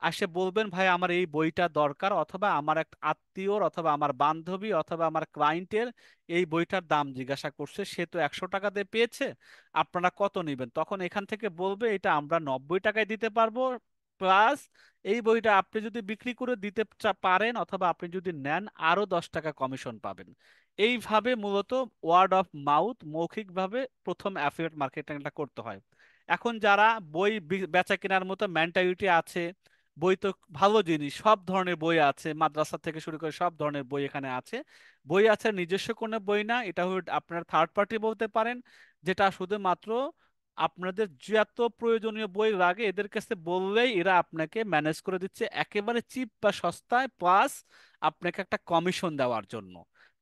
আসে বলবেন ভাই আমার এই বইটা দরকার, অথবা আমার এক আত্মীয়র অথবা আমার বান্ধবী অথবা আমার ক্লায়েন্টের এই বইটার দাম জিজ্ঞাসা করছে, সে তো 100 টাকা দিয়ে পেয়েছে, আপনারা কত নেবেন? তখন এখান থেকে বলবে এটা আমরা 90 টাকায় দিতে পারবো, প্লাস এই বইটা আপনি যদি বিক্রি করে দিতে পারেন অথবা আপনি যদি নেন আরো 10 টাকা কমিশন পাবেন। এইভাবে মূলত ওয়ার্ড অফ মাউথ, মৌখিকভাবে প্রথম অ্যাফিলিয়েট মার্কেটিংটা করতে হয়। এখন যারা বই বেচা কেনার মতো মেন্টালিটি আছে, বই তো ভালো জিনিস, সব ধরনের বই আছে, মাদ্রাসা থেকে শুরু করে সব ধরনের বই এখানে আছে। বই আছে নিজস্ব কোনো বই না, এটা হলো আপনার থার্ড পার্টি বলতে পারেন, যেটা শুধুমাত্র আপনাদের যত প্রয়োজনীয় বই লাগে এদের কাছে বললেই এরা আপনাকে ম্যানেজ করে দিচ্ছে একেবারে চিপ বা সস্তায়, প্লাস আপনাকে একটা কমিশন দেওয়ার জন্য।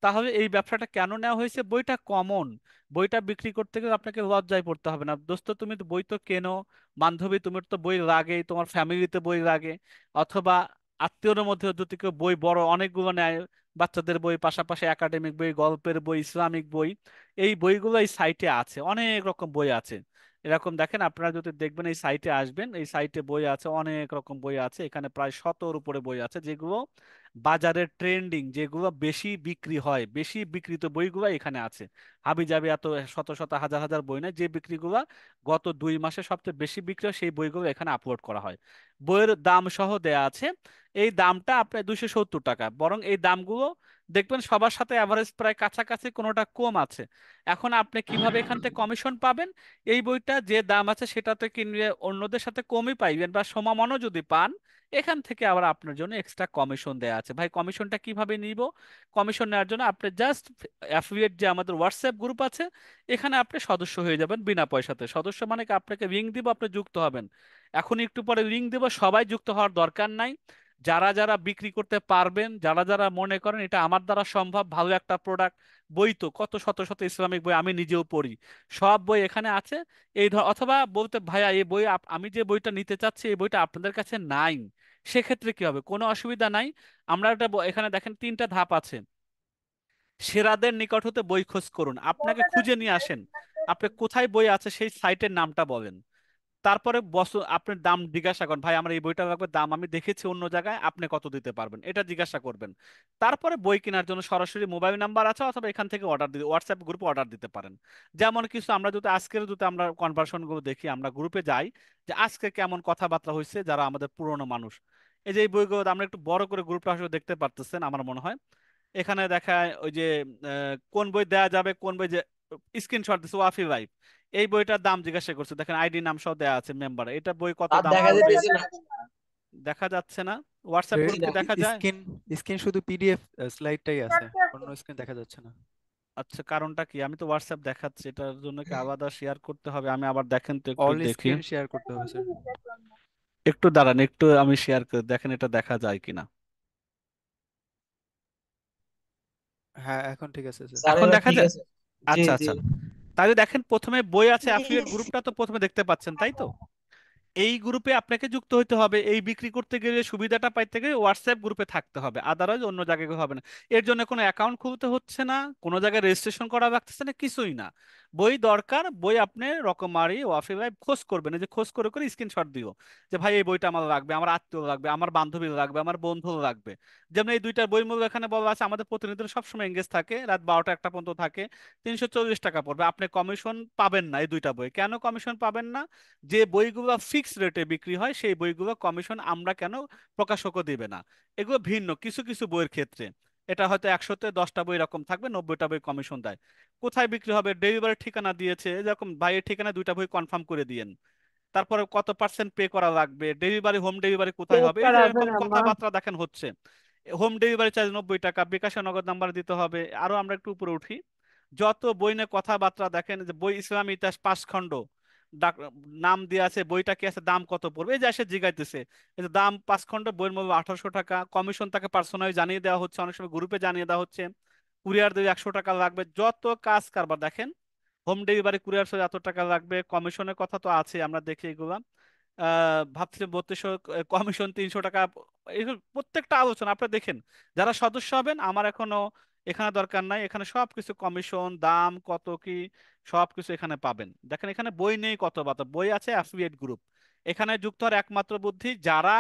তাহলে এই ব্যবসাটা কেন নেওয়া হয়েছে? বইটা কমন, বইটা বিক্রি করতে গেলে আপনাকে লজ্জায় পড়তে হবে না। দোস্ত তুমি তো বই তো কেনো, বান্ধবী তোমার তো বই লাগেই, তোমার ফ্যামিলিতে বই লাগে, অথবা আত্মীয়র মধ্যে যদি কেউ বই বড় অনেকগুলো নেয়, বাচ্চাদের বই পাশাপাশি একাডেমিক বই, গল্পের বই, ইসলামিক বই, এই বইগুলো এই সাইটে আছে, অনেক রকম বই আছে। এরকম দেখেন, আপনারা যদি দেখবেন এই সাইটে আসবেন, এই সাইটে বই আছে, অনেক রকম বই আছে, এখানে প্রায় 100-র উপরে বই আছে, যেগুলো বাজারের ট্রেন্ডিং, যেগুলো বেশি বিক্রি হয়, বেশি বিক্রিত বইগুলো এখানে আছে। হাবি জাবি এত শত শত হাজার হাজার বই না, যে বিক্রিগুলো গত 2 মাসে সবচেয়ে বেশি বিক্রি হয় সেই বইগুলো এখানে আপলোড করা হয়। বইয়ের দাম সহ দেয়া আছে। এই দামটা আপনার 270 টাকা, বরং এই দামগুলো দেখবেন সবার সাথে অ্যাভারেজ প্রায় কাছাকাছি, কোনোটা কম আছে। এখন আপনি কিভাবে এখান থেকে কমিশন পাবেন? এই বইটা যে দাম আছে সেটাতে কিনলে অন্যদের সাথে কমই পাইবেন বা সমানও যদি পান, এখান থেকে আবার আপনার জন্য এক্সট্রা কমিশন দেয়া আছে। ভাই কমিশনটা কিভাবে নিব? কমিশন নেওয়ার জন্য আপনি জাস্ট অ্যাফিলিয়েট যে আমাদের হোয়াটসঅ্যাপ গ্রুপ আছে, এখানে আপনি সদস্য হয়ে যাবেন বিনা পয়সাতে। সদস্য মানে কি, আপনাকে লিংক দিব, আপনি যুক্ত হবেন। এখন একটু পরে লিঙ্ক দেবো, সবাই যুক্ত হওয়ার দরকার নাই। যারা যারা বিক্রি করতে পারবেন, যারা যারা মনে করেন এটা আমার দ্বারা সম্ভব, ভালো একটা প্রোডাক্ট, বই তো কত শত শত ইসলামিক বই আমি নিজেও পড়ি, সব বই এখানে আছে। অথবা বলতে ভাইয়া এই বই আমি যে বইটা নিতে চাচ্ছি এই বইটা আপনাদের কাছে নাই, সেক্ষেত্রে কি হবে? কোনো অসুবিধা নাই। আমরা একটা এখানে দেখেন 3টা ধাপ আছে। সেরাদের নিকট হতে বই খোঁজ করুন, আপনাকে খুঁজে নিয়ে আসেন। আপনি কোথায় বই আছে সেই সাইটের নামটা বলেন। তারপরে আপনি দাম জিজ্ঞাসা করেন, ভাই আমার এই বইটা লাগবে, দাম আমি দেখেছি অন্য জায়গায়, আপনি কত দিতে পারবেন, এটা জিজ্ঞাসা করবেন। তারপরে বই কেনার জন্য সরাসরি মোবাইল নাম্বার আছে, অথবা এখান থেকে অর্ডার দিতে, হোয়াটসঅ্যাপ গ্রুপে অর্ডার দিতে পারেন। যেমন কিছু আমরা যদি আজকের যদি আমরা কনভার্সন গুলো দেখি, আমরা গ্রুপে যাই যে আজকে কেমন কথাবার্তা হয়েছে যারা আমাদের পুরনো মানুষ। এই যে এই বইগুলো আমরা একটু বড় করে গ্রুপটা আসলে দেখতে পারতেছেন আমার মনে হয়। এখানে দেখায় ওই যে কোন বই দেয়া যাবে, কোন বই যে স্ক্রিনশট দিচ্ছে ওয়াফি ভাই, এই বইটার দাম জিজ্ঞাসা করছে, দেখেন আইডি নাম সহ দেয়া আছে মেম্বার, এটা বই কত আর দাম দেখা পড়বে? যাইতেছে না। দেখা যাচ্ছে না? হোয়াটসঅ্যাপ বেশি গ্রুপ না। কি দেখা যায়? স্ক্রিন স্ক্রিন শুধু পিডিএফ স্লাইডটাই আছে, অন্য স্ক্রিন দেখা যাচ্ছে না। আচ্ছা, কারণটা কি? আমি তো হোয়াটসঅ্যাপ দেখাচ্ছি, এটার জন্য কি আলাদা শেয়ার করতে হবে? আমি আবার দেখেন তো, একটু অল দেখি। স্ক্রিন শেয়ার করতে হবে স্যার। একটু দাঁড়ান, একটু আমি শেয়ার করে দেখেন এটা দেখা যায় কিনা। হ্যাঁ এখন ঠিক আছে স্যার। স্যার এখন এবার দেখা ঠিক যায়? আছে। জি আচ্ছা জি। আচ্ছা, তাহলে দেখেন প্রথমে বই আছে, অ্যাফিলিয়েট গ্রুপটা তো প্রথমে দেখতে পাচ্ছেন, তাই তো? এই গ্রুপে আপনাকে যুক্ত হতে হবে। এই বিক্রি করতে গেলে, সুবিধাটা পাইতে গেলে হোয়াটসঅ্যাপ গ্রুপে থাকতে হবে, আদারওয়াইজ অন্য জায়গায় হবে না। এর জন্য কোনো অ্যাকাউন্ট খুলতে হচ্ছে না, কোনো জায়গায় রেজিস্ট্রেশন করা লাগতেছে না, কিছুই না। বই দরকার, বই আপনি রকমারি ওয়াফি ভাই খোঁজ করবেন, এই যে খোঁজ করে করে স্ক্রিনশট দিও যে ভাই এই বইটা আমার লাগবে, আমার আত্মীয় লাগবে, আমার বান্ধবী লাগবে, আমার বন্ধু লাগবে। যেমন এই দুইটার বই মূল্য এখানে বলা আছে, আমাদের প্রতিনিধিরা সবসময় এঙ্গেজ থাকে, রাত 12টা 1টা পর্যন্ত থাকে, 340 টাকা পড়বে। আপনি কমিশন পাবেন না এই দুইটা বই। কেন কমিশন পাবেন না? যে বইগুলো ফিক্সড রেটে বিক্রি হয় সেই বইগুলো কমিশন আমরা কেন প্রকাশকও দিবে না। এগুলো ভিন্ন কিছু কিছু বইয়ের ক্ষেত্রে। এটা হয়তো 100তে 10টা বই এরকম থাকবে, 90টা বই কমিশন দেয়। কোথায় বিক্রি হবে? ডেলিভারির ঠিকানা দিয়েছে, যেরকম ভাইয়ের ঠিকানা 2টা বই কনফার্ম করে দিয়েন। তারপরে কত পার্সেন্ট পে করা লাগবে, ডেলিভারি, হোম ডেলিভারি কোথায় চেক হবে, এই যে করা হবে এরকম না মা। কথাবার্তা দেখেন হচ্ছে। হোম ডেলিভারি চার্জ 90 টাকা, বিকাশে নগদ নাম্বার দিতে হবে। আরো আমরা একটু উপরে উঠি, যত বই নিয়ে কথাবার্তা দেখেন, যে বই ইসলামী ইতিহাস 5 খণ্ড, ডাক নাম দিয়ে আছে, বইটা কি আছে, দাম কত পড়বে, এই যে এসে জিগাইতেছে। এই যে দাম 5 খণ্ড, বইয়ের মূল্য 1800 টাকা, কমিশন তাকে পার্সোনালি জানিয়ে দেওয়া হচ্ছে, অনেক সময় গ্রুপে জানিয়ে দেওয়া হচ্ছে। কুরিয়ার দিয়ে 100 টাকা লাগবে, যত কাজ কারবার দেখেন। হোম ডেলিভারি, কুরিয়ার এত টাকা লাগবে, কমিশনের কথা তো আছে, আমরা দেখি এগুলা। ভাবছিলাম 3200, কমিশন 300 টাকা। এগুলো প্রত্যেকটা আলোচনা আপনি দেখেন। যারা সদস্য হবেন, আমার এখনো এখানে দরকার নাই, এখানে সবকিছু কমিশন, দাম কত কি সবকিছু এখানে পাবেন। দেখেন এখানে বই নেই কত বাতা, বই আছে অ্যাফিলিয়েট গ্রুপ। এখানে যুক্ত হওয়ার একমাত্র বুদ্ধি, যারা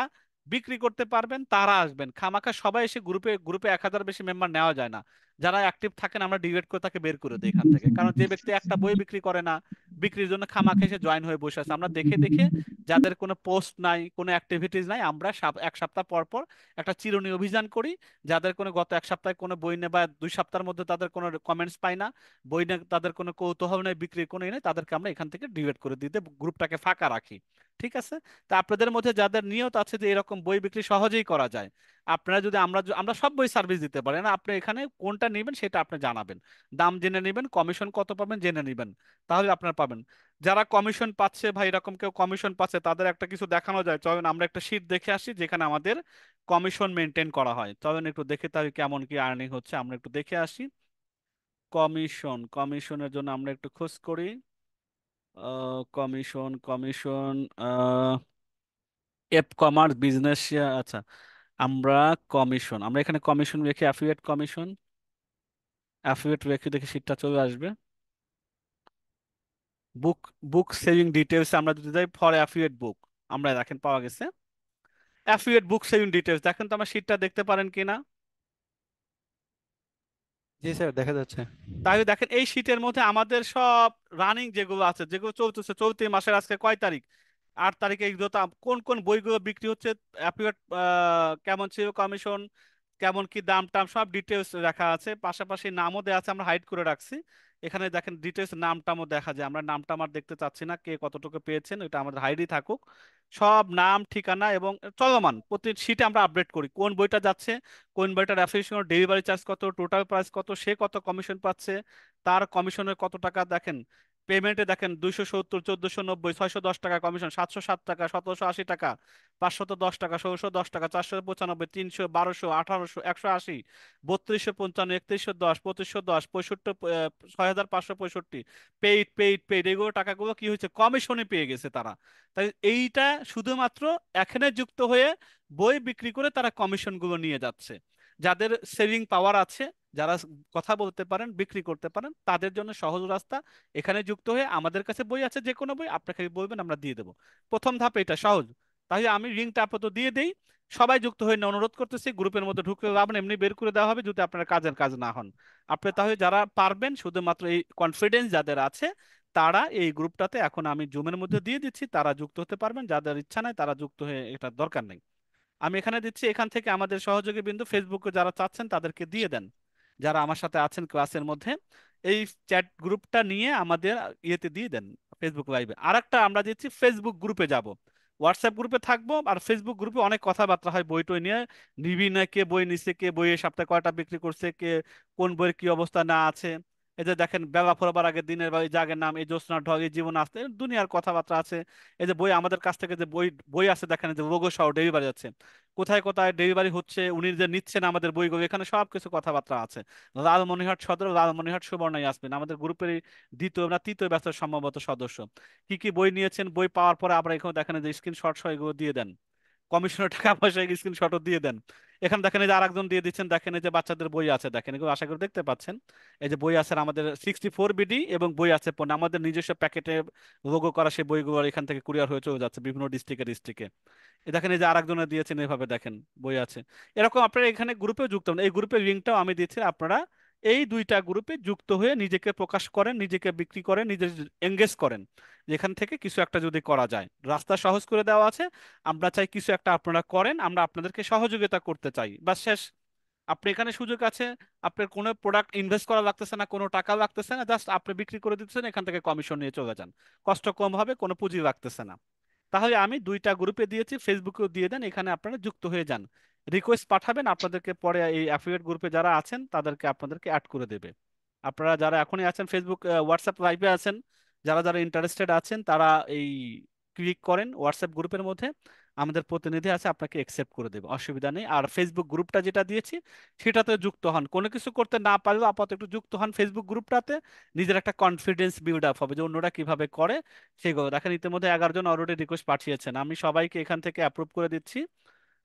বিক্রি করতে পারবেন তারা আসবেন। খামাখা সবাই এসে গ্রুপে গ্রুপে 1000 বেশি মেম্বার নেওয়া যায় না। যারা অ্যাক্টিভ থাকেন আমরা ডিবেট করে তাকে বের করে দিই এখান থেকে, কারণ যে ব্যক্তি একটা বই বিক্রি করে না, বিক্রির জন্য খামাখা এসে জয়েন হয়ে বসে আছে। আমরা দেখে দেখে যাদের কোনো পোস্ট নাই, কোনো অ্যাক্টিভিটিস নাই, আমরা 1 সপ্তাহ পর পর একটা চিরুনি অভিযান করি। যাদের কোনো গত 1 সপ্তাহে কোনো বই নেই, বা 2 সপ্তাহের মধ্যে তাদের কোনো কমেন্টস পাই না, বই নিয়ে তাদের কোনো কৌতূহল নেই, বিক্রির কোনো নেই, তাদেরকে আমরা এখান থেকে ডিলিট করে দিতে গ্রুপটাকে ফাঁকা রাখি। ঠিক আছে? তা আপনাদের মধ্যে যাদের নিয়ত আছে যে এরকম বই বিক্রি সহজেই করা যায়, আপনারা যদি, আমরা সব বই সার্ভিস দিতে পারি না, আপনি এখানে কোনটা নেবেন সেটা আপনি জানাবেন, দাম জেনে নেবেন, কমিশন কত পাবেন জেনে নেবেন, তাহলে আপনারা পাবেন। যারা কমিশন পাচ্ছে, ভাই এরকম কেউ কমিশন পাচ্ছে, তাদের একটা কিছু দেখানো যায়, চলেন আমরা একটা শীট দেখে আসি যেখানে আমাদের কমিশন মেনটেন করা হয়। চলেন একটু দেখে তাহলে কেমন কি আর্নিং হচ্ছে, আমরা একটু দেখে আসি। কমিশনের জন্য আমরা একটু খোঁজ করি। কমিশন এপ কমার্স বিজনেস, আচ্ছা, আমরা আমরা এখানে কমিশন রেখে অ্যাফিলিয়েট কমিশন, অ্যাফিলিয়েট রেখে দেখি শীটটা চলে আসবে। বুক বুক সেভিং ডিটেলস আমরা যদি যাই, ফর অ্যাফিলিয়েট বুক, আমরা দেখেন পাওয়া গেছে অ্যাফিলিয়েট বুক সেভিং ডিটেলস। দেখেন তো আমার শীটটা দেখতে পারেন কিনা। জি স্যার দেখা যাচ্ছে। তাহলে দেখেন এই শীটের মধ্যে আমাদের সব রানিং যেগুলো আছে, যেগুলো চলতেছে, চলতি মাসের আজকে কয় তারিখ, 8 তারিখে, এগুলো তো কোন কোন বইগুলো বিক্রি হচ্ছে, অ্যাপিওর কেমন ছিল, কমিশন কেমন, কি দাম টাম সব ডিটেলস রাখা আছে, পাশাপাশি নামও দেওয়া আছে, আমরা হাইড করে রাখছি। এখানে দেখেন ডিটেলস নাম টামও দেখা যায়, আমরা নাম টাম আর দেখতে চাচ্ছি না, কে কতটুকু পেয়েছেন এটা আমাদের হাইডই থাকুক। সব নাম ঠিকানা এবং চলমান প্রতি শীটে আমরা আপডেট করি, কোন বইটা যাচ্ছে, কোন বইটার অ্যাফিলিয়েশন, ডেলিভারি চার্জ কত, টোটাল প্রাইস কত, সে কত কমিশন পাচ্ছে, তার কমিশনের কত টাকা। দেখেন পেমেন্টে দেখেন 270, 1490, 610 টাকা কমিশন, 707 টাকা, 1780 টাকা, 510 টাকা, 1610 টাকা, 495, 300, 1200, 1800, 180, 3255, 3110, 2510, 65, 6565, পেইড পেইড পেইড, এগুলো টাকাগুলো কি হয়েছে, কমিশনে পেয়ে গেছে তারা। তাই এইটা শুধুমাত্র এখানে যুক্ত হয়ে বই বিক্রি করে তারা কমিশনগুলো নিয়ে যাচ্ছে। যাদের সেভিং পাওয়ার আছে, যারা কথা বলতে পারেন, বিক্রি করতে পারেন, তাদের জন্য সহজ রাস্তা, এখানে যুক্ত হয়ে আমাদের কাছে বই আছে, যে কোনো বই আপনাকে বলবেন, আমরা দিয়ে দেবো। প্রথম ধাপ এটা সহজ। তাহলে আমি লিঙ্কটা আপাতত দিয়ে দেই, সবাই যুক্ত হয়ে নেওয়ার অনুরোধ করতেছি। গ্রুপের মধ্যে ঢুকতে লাভ নেই, এমনি বের করে দেওয়া হবে যদি আপনার কাজের কাজ না হন। আপনি তাহলে যারা পারবেন, শুধুমাত্র এই কনফিডেন্স যাদের আছে, তারা এই গ্রুপটাতে এখন আমি জুমের মধ্যে দিয়ে দিচ্ছি, তারা যুক্ত হতে পারবেন। যাদের ইচ্ছা নাই তারা যুক্ত হয়ে, এটা দরকার নেই। আমি এখানে দিচ্ছি, এখান থেকে আমাদের সহযোগী বিন্দু ফেসবুকে যারা চাচ্ছেন তাদেরকে দিয়ে দেন, যারা আমার সাথে আছেন ক্লাসের মধ্যে। এই চ্যাট গ্রুপটা নিয়ে আমাদের ইয়েতে দিয়ে দেন, ফেসবুক লাইভে। আর একটা আমরা দিচ্ছি, ফেসবুক গ্রুপে যাব, হোয়াটসঅ্যাপ গ্রুপে থাকবো, আর ফেসবুক গ্রুপে অনেক কথাবার্তা হয় বই টই নিয়ে, নিবি না, কে বই নিছে, কে বই এই সপ্তাহে কয়টা বিক্রি করছে, কে কোন বইয়ের কি অবস্থা না আছে। এই যে দেখেন, বেলা ফোরবার আগে দিনের বেলা, এই জাগের নাম, এই জ্যোৎস্নার ঢল, এই জীবন আসতে, দুনিয়ার কথাবার্তা আছে। এই যে বই আমাদের কাছ থেকে যে বই বই আছে, দেখেন এই যে লোগো সহ ডেলিভারি আছে, কোথায় কোথায় ডেলিভারি হচ্ছে, উনি যে নিচ্ছেন আমাদের বইগুলো, এখানে সব কিছু কথাবার্তা আছে। লালমনিরহাট সদর, লালমনিরহাট সুবর্ণা আসবেন, আমাদের গ্রুপের দ্বিতীয় না তৃতীয় ব্যাচের সম্ভবত সদস্য। কি কি বই নিয়েছেন, বই পাওয়ার পরে আবার এখানে দেখেন যে স্ক্রিনশট সহ এগুলো দিয়ে দেন, কমিশনের টাকা পয়সা স্ক্রিনশটও দিয়ে দেন। এখানে দেখেন এই যে আরেকজন দিয়ে দিচ্ছেন, দেখেন এই যে বাচ্চাদের বই আছে, দেখেন এগুলো আশা করি দেখতে পাচ্ছেন। এই যে বই আছে আমাদের 64 বিডি, এবং বই আছে আমাদের নিজস্ব প্যাকেটে লোগো করা, সেই বইগুলো এখান থেকে কুরিয়ার হয়ে চলে যাচ্ছে বিভিন্ন ডিস্ট্রিক্টে। এ দেখেন এই যে আরেকজনে দিয়েছেন, এভাবে দেখেন বই আছে। এরকম আপনারা এখানে গ্রুপে যুক্ত হন, এই গ্রুপের লিঙ্কটাও আমি দিচ্ছি, আপনারা এই দুইটা গ্রুপে যুক্ত হয়ে নিজেকে প্রকাশ করেন, নিজেকে বিক্রি করেন, নিজে এঙ্গেজ করেন। যেখান থেকে কিছু একটা যদি করা যায়, রাস্তা সহজ করে দেওয়া আছে। আমরা চাই কিছু একটা আপনারা করেন, আমরা আপনাদেরকে সহযোগিতা করতে চাই, বাস শেষ। আপনি এখানে সুযোগ আছে, আপনার কোনো প্রোডাক্ট ইনভেস্ট করা লাগতেছে না, কোনো টাকা লাগতেছে না, জাস্ট আপনি বিক্রি করে দিচ্ছেন, এখান থেকে কমিশন নিয়ে চলে যান। কষ্ট কম হবে, কোনো পুঁজি লাগতেছে না। তাহলে আমি দুইটা গ্রুপে দিয়েছি, ফেসবুকেও দিয়ে দেন, এখানে আপনারা যুক্ত হয়ে যান। রিকোয়েস্ট পাঠাবেন, আপনাদেরকে পরে এই অ্যাফিলিয়েট গ্রুপে যারা আছেন তাদেরকে আপনাদেরকে অ্যাড করে দেবে। আপনারা যারা এখনই আছেন ফেসবুক হোয়াটসঅ্যাপ লাইভে আছেন, যারা যারা ইন্টারেস্টেড আছেন, তারা এই ক্লিক করেন হোয়াটসঅ্যাপ গ্রুপের মধ্যে, আমাদের প্রতিনিধি আছে, আপনাকে একসেপ্ট করে দেবে, অসুবিধা নেই। আর ফেসবুক গ্রুপটা যেটা দিয়েছি সেটাতে যুক্ত হন, কোনো কিছু করতে না পারলেও আপাতত একটু যুক্ত হন ফেসবুক গ্রুপটাতে। নিজের একটা কনফিডেন্স বিল্ড আপ হবে যে অন্যরা কিভাবে করে সেগুলো দেখেন। ইতিমধ্যে 11 জন অলরেডি রিকোয়েস্ট পাঠিয়েছেন, আমি সবাইকে এখান থেকে অ্যাপ্রুভ করে দিচ্ছি।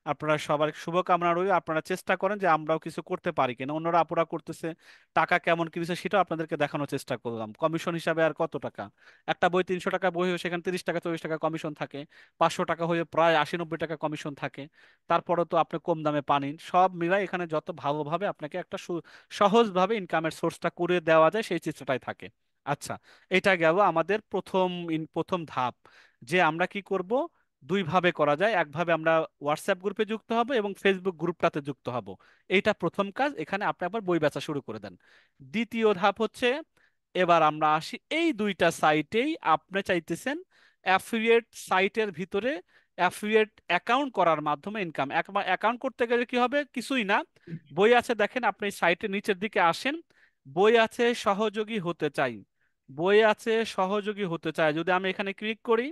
আপনারা সবার শুভকামনা রইল, আপনারা চেষ্টা করেন যে আমরাও কিছু করতে পারি কিনা, অন্যরা আপুরা করতেছে, টাকা কেমন কিনেছে সেটাও আপনাদেরকে দেখানোর চেষ্টা করলাম। কমিশন হিসাবে আর কত টাকা, একটা বই 300 টাকা বই হয়ে সেখানে 30 টাকা 40 টাকা কমিশন থাকে, 500 টাকা হয়ে প্রায় 80-90 টাকা কমিশন থাকে। তারপরে তো আপনি কম দামে পানিন, সব মিলাই এখানে যত ভালোভাবে আপনাকে একটা সহজভাবে ইনকামের সোর্সটা করে দেওয়া যায় সেই চেষ্টাটাই থাকে। আচ্ছা, এটা গেল আমাদের প্রথম ধাপ, যে আমরা কি করব। দুই ভাবে করা যায়, একভাবে আমরা হোয়াটসঅ্যাপ গ্রুপে যুক্ত হব এবং ফেসবুক গ্রুপটাতে যুক্ত হব। এইটা প্রথম কাজ, এখানে আপনি আবার বই বেচা শুরু করে দেন। দ্বিতীয় ধাপ হচ্ছে, এবার আমরা আসি এই দুইটা সাইটেই আপনি চাইতেছেন অ্যাফিলিয়েট সাইটের ভিতরে অ্যাফিলিয়েট অ্যাকাউন্ট করার মাধ্যমে ইনকাম। অ্যাকাউন্ট করতে গেলে কি হবে, কিছুই না, বই আছে দেখেন, আপনি সাইটের নিচের দিকে আসেন, বই আছে সহযোগী হতে চাই, বই আছে সহযোগী হতে চাই, যদি আমি এখানে ক্লিক করি,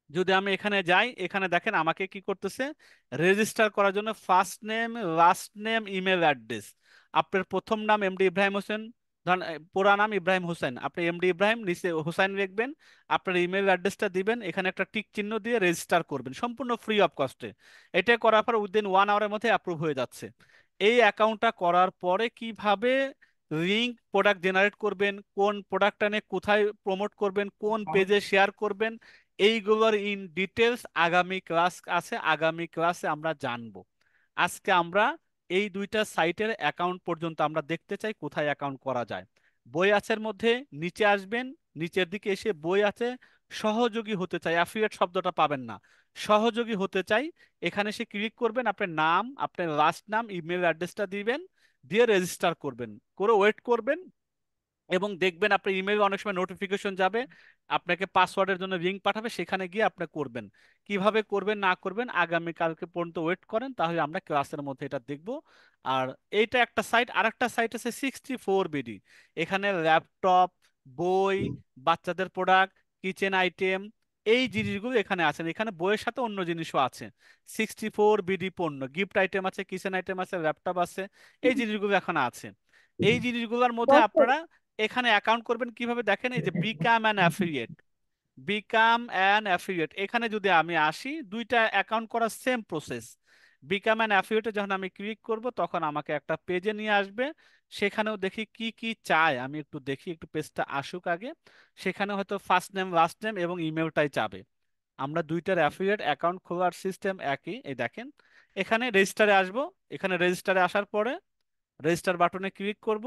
যদি আমি এখানে যাই, এখানে দেখেন আমাকে কি করতেছে, রেজিস্টার করার জন্য first name, last name, email address. আপনার প্রথম নাম এমডি ইব্রাহিম হোসেন, ধরেন পুরা নাম ইব্রাহিম হোসেন, আপনি এমডি ইব্রাহিম নিচে হোসেন লিখবেন, আপনার ইমেল অ্যাড্রেসটা দিবেন, এখানে একটা টিক চিহ্ন দিয়ে রেজিস্টার করবেন সম্পূর্ণ ফ্রি অফ কস্টে। এটা করার পর উইদিন 1 আওয়ারের মধ্যে অ্যাপ্রুভ হয়ে যাচ্ছে। এই অ্যাকাউন্টটা করার পরে কিভাবে লিঙ্ক প্রোডাক্ট জেনারেট করবেন, কোন প্রোডাক্টটা নিয়ে কোথায় প্রমোট করবেন, কোন পেজে শেয়ার করবেন, এইগুলোর ইন ডিটেলস আগামী ক্লাস আছে, আগামী ক্লাসে আমরা জানবো। আজকে আমরা এই দুইটা সাইটের অ্যাকাউন্ট পর্যন্ত আমরা দেখতে চাই কোথায় অ্যাকাউন্ট করা যায়। বই আছের মধ্যে নিচে আসবেন, নিচের দিকে এসে বই আছে সহযোগী হতে চাই, অ্যাফিলিয়েট শব্দটা পাবেন না, সহযোগী হতে চাই, এখানে সে ক্লিক করবেন, আপনার নাম, আপনার লাস্ট নাম, ইমেল অ্যাড্রেসটা দিবেন, দিয়ে রেজিস্টার করবেন, করে ওয়েট করবেন, এবং দেখবেন আপনার ইমেলে অনেক সময় নোটিফিকেশন যাবে, আপনাকে পাসওয়ার্ডের জন্য লিংক পাঠাবে, সেখানে গিয়ে আপনি করবেন। কিভাবে করবেন না করবেন আগামী কালকে পর্যন্ত ওয়েট করেন, তাহলে আমরা ক্লাসের মধ্যে এটা দেখব। আর এইটা একটা সাইট, আর একটা সাইট আছে 64 বিডি, এখানে ল্যাপটপ, বই, বাচ্চাদের প্রোডাক্ট, কিচেন আইটেম, এই জিনিসগুলো এখানে আছে। এখানে বইয়ের সাথে অন্য জিনিসও আছে। 64 বিডি পণ্য, গিফট আইটেম আছে, কিচেন আইটেম আছে, ল্যাপটপ আছে, এই জিনিসগুলো এখানে আছে। এই জিনিসগুলোর মধ্যে আপনারা এখানে অ্যাকাউন্ট করবেন কিভাবে দেখেন, এই যে become an affiliate, become an affiliate, এখানে যদি আমি আসি, দুইটা অ্যাকাউন্ট করার সেম প্রসেস। বিকাম অ্যান অ্যাফিলিয়েটে যখন আমি ক্লিক করব তখন আমাকে একটা পেজে নিয়ে আসবে। সেখানেও দেখি কি কি চায়, আমি একটু দেখি, একটু পেজটা আসুক আগে। সেখানে হয়তো ফার্স্ট নেম, লাস্ট নেম এবং ইমেলটাই চাবে। আমরা দুইটার অ্যাফিলিয়েট অ্যাকাউন্ট খোলার সিস্টেম একই। এই দেখেন, এখানে রেজিস্টারে আসবো। এখানে রেজিস্টারে আসার পরে রেজিস্টার বাটনে ক্লিক করব।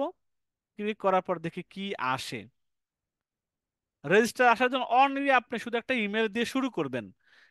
ক্লিক করার পর দেখি কি আসে। রেজিস্টার আসার জন্য অনলি আপনি শুধু একটা ইমেল দিয়ে শুরু করবেন।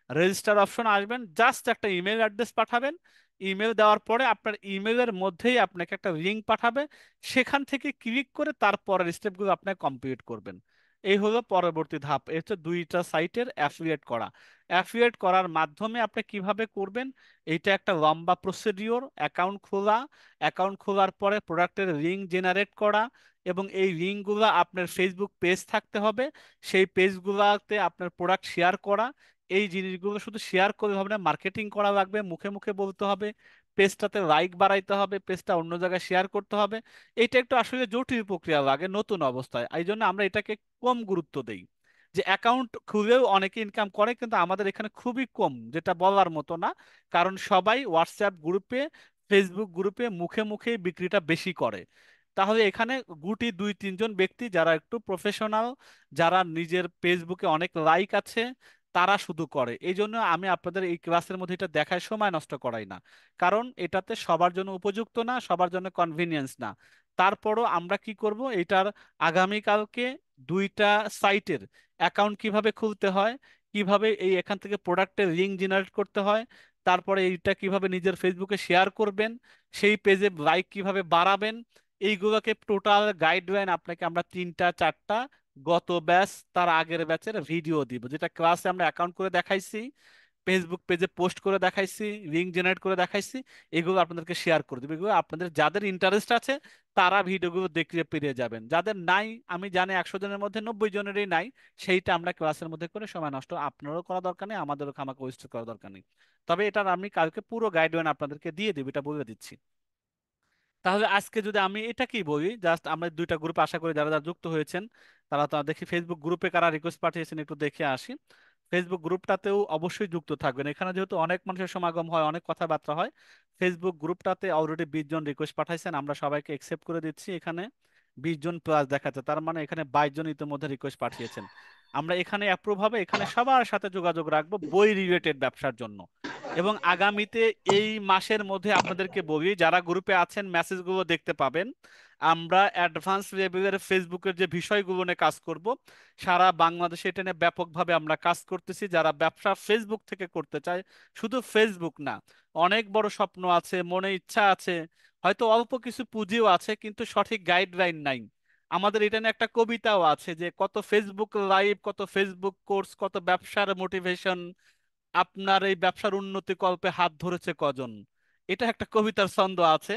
রেজিস্টার অপশন আসবেন, জাস্ট একটা ইমেল অ্যাড্রেস পাঠাবেন। ইমেল দেওয়ার পরে আপনার ইমেলের মধ্যেই আপনাকে একটা লিঙ্ক পাঠাবে, সেখান থেকে ক্লিক করে তারপরের স্টেপগুলো আপনি কমপ্লিট করবেন। এই হলো পরবর্তী ধাপ। এই হচ্ছে দুইটা সাইটের অ্যাফিলিয়েট করা। অ্যাফিলিয়েট করার মাধ্যমে আপনি কিভাবে করবেন, এইটা একটা লম্বা প্রসিডিওর। অ্যাকাউন্ট খোলা, অ্যাকাউন্ট খোলার পরে প্রোডাক্টের লিঙ্ক জেনারেট করা, এবং এই লিঙ্কগুলো আপনার ফেসবুক পেজ থাকতে হবে, সেই পেজগুলোতে আপনার প্রোডাক্ট শেয়ার করা। এই জিনিসগুলো শুধু শেয়ার করলে হবে না, মার্কেটিং করা লাগবে, মুখে মুখে বলতে হবে, পেজটাতে লাইক বাড়াইতে হবে, পেজটা অন্য জায়গায় শেয়ার করতে হবে। এটা একটু আসলে জটিল প্রক্রিয়া লাগে নতুন অবস্থায়, এই জন্য আমরা এটাকে কম গুরুত্ব দেই। যে অ্যাকাউন্ট খুলেও অনেকে ইনকাম করে, কিন্তু আমাদের এখানে খুবই কম, যেটা বলার মতো না। কারণ সবাই হোয়াটসঅ্যাপ গ্রুপে, ফেসবুক গ্রুপে মুখে মুখে বিক্রিটা বেশি করে। তাহলে এখানে গুটি 2-3 জন ব্যক্তি যারা একটু প্রফেশনাল, যারা নিজের ফেসবুকে অনেক লাইক আছে, তারা শুধু করে। এই জন্য আমি আপনাদের এই ক্লাসের মধ্যে এটা দেখায় সময় নষ্ট করাই না, কারণ এটাতে সবার জন্য উপযুক্ত না, সবার জন্য কনভিনিয়েন্স না। তারপরও আমরা কি করব, এটার আগামীকালকে দুইটা সাইটের অ্যাকাউন্ট কিভাবে খুলতে হয়, কিভাবে এই এখান থেকে প্রোডাক্টের লিঙ্ক জেনারেট করতে হয়, তারপরে এইটা কিভাবে নিজের ফেসবুকে শেয়ার করবেন, সেই পেজে লাইক কিভাবে বাড়াবেন, এইগুলোকে টোটাল গাইডলাইন আপনাকে আমরা 3টা 4টা গত ব্যাচ, তার আগের ব্যাচের ভিডিও দিব, যেটা ক্লাসে আমরা অ্যাকাউন্ট করে দেখাইছি, ফেসবুক পেজে পোস্ট করে দেখাইছি, লিঙ্ক জেনারেট করে দেখাইছি। এগুলো আপনাদেরকে শেয়ার করে দেবো। এগুলো আপনাদের যাদের ইন্টারেস্ট আছে তারা ভিডিওগুলো দেখতে পেরে যাবেন, যাদের নাই, আমি জানি 100 জনের মধ্যে 90 জনেরই নাই, সেইটা আমরা ক্লাসের মধ্যে করে সময় নষ্ট আপনারও করা দরকার নেই, আমাদেরও খামাকে ওয়েস্ট করা দরকার নেই। তবে এটার আমি কালকে পুরো গাইডলাইন আপনাদেরকে দিয়ে দেবো, এটা বলে দিচ্ছি। তাহলে আজকে যদি আমি এটা কি বলি, জাস্ট আমরা দুইটা গ্রুপ, আশা করি যারা যারা যুক্ত হয়েছেন তারা তো দেখি ফেসবুক গ্রুপে কারা রিকোয়েস্ট পাঠিয়েছেন একটু দেখে আসি। ফেসবুক গ্রুপটাতেও অবশ্যই যুক্ত থাকবেন, এখানে যেহেতু অনেক মানুষের সমাগম হয়, অনেক কথাবার্তা হয়। ফেসবুক গ্রুপটাতে অলরেডি 20 জন রিকোয়েস্ট পাঠাইছেন, আমরা সবাইকে একসেপ্ট করে দিচ্ছি। এখানে 20 জন প্লাস দেখাচ্ছে, তার মানে এখানে 22 জন ইতিমধ্যে রিকোয়েস্ট পাঠিয়েছেন। আমরা এখানে অ্যাপ্রুভ হবে, এখানে সবার সাথে যোগাযোগ রাখবো বই রিলেটেড ব্যবসার জন্য। এবং আগামীতে এই মাসের মধ্যে আপনাদেরকে বলি, যারা গ্রুপে আছেন মেসেজগুলো দেখতে পাবেন, আমরা অ্যাডভান্স লেভেলের ফেসবুকের যে বিষয়গুলো নিয়ে কাজ করব, সারা বাংলাদেশে এটা নিয়ে ব্যাপকভাবে আমরা কাজ করতেছি। যারা ব্যবসা ফেসবুক থেকে করতে চায়, শুধু ফেসবুক না, অনেক বড় স্বপ্ন আছে, মনে ইচ্ছা আছে, হয়তো অল্প কিছু পুঁজিও আছে, কিন্তু সঠিক গাইডলাইন নাই। আমাদের এটা নিয়ে একটা কবিতাও আছে যে কত ফেসবুক লাইভ, কত ফেসবুক কোর্স, কত ব্যবসার মোটিভেশন, আপনার এই ব্যবসার উন্নতি কল্পে হাত ধরেছে কজন। এটা একটা কবিতার ছন্দ আছে।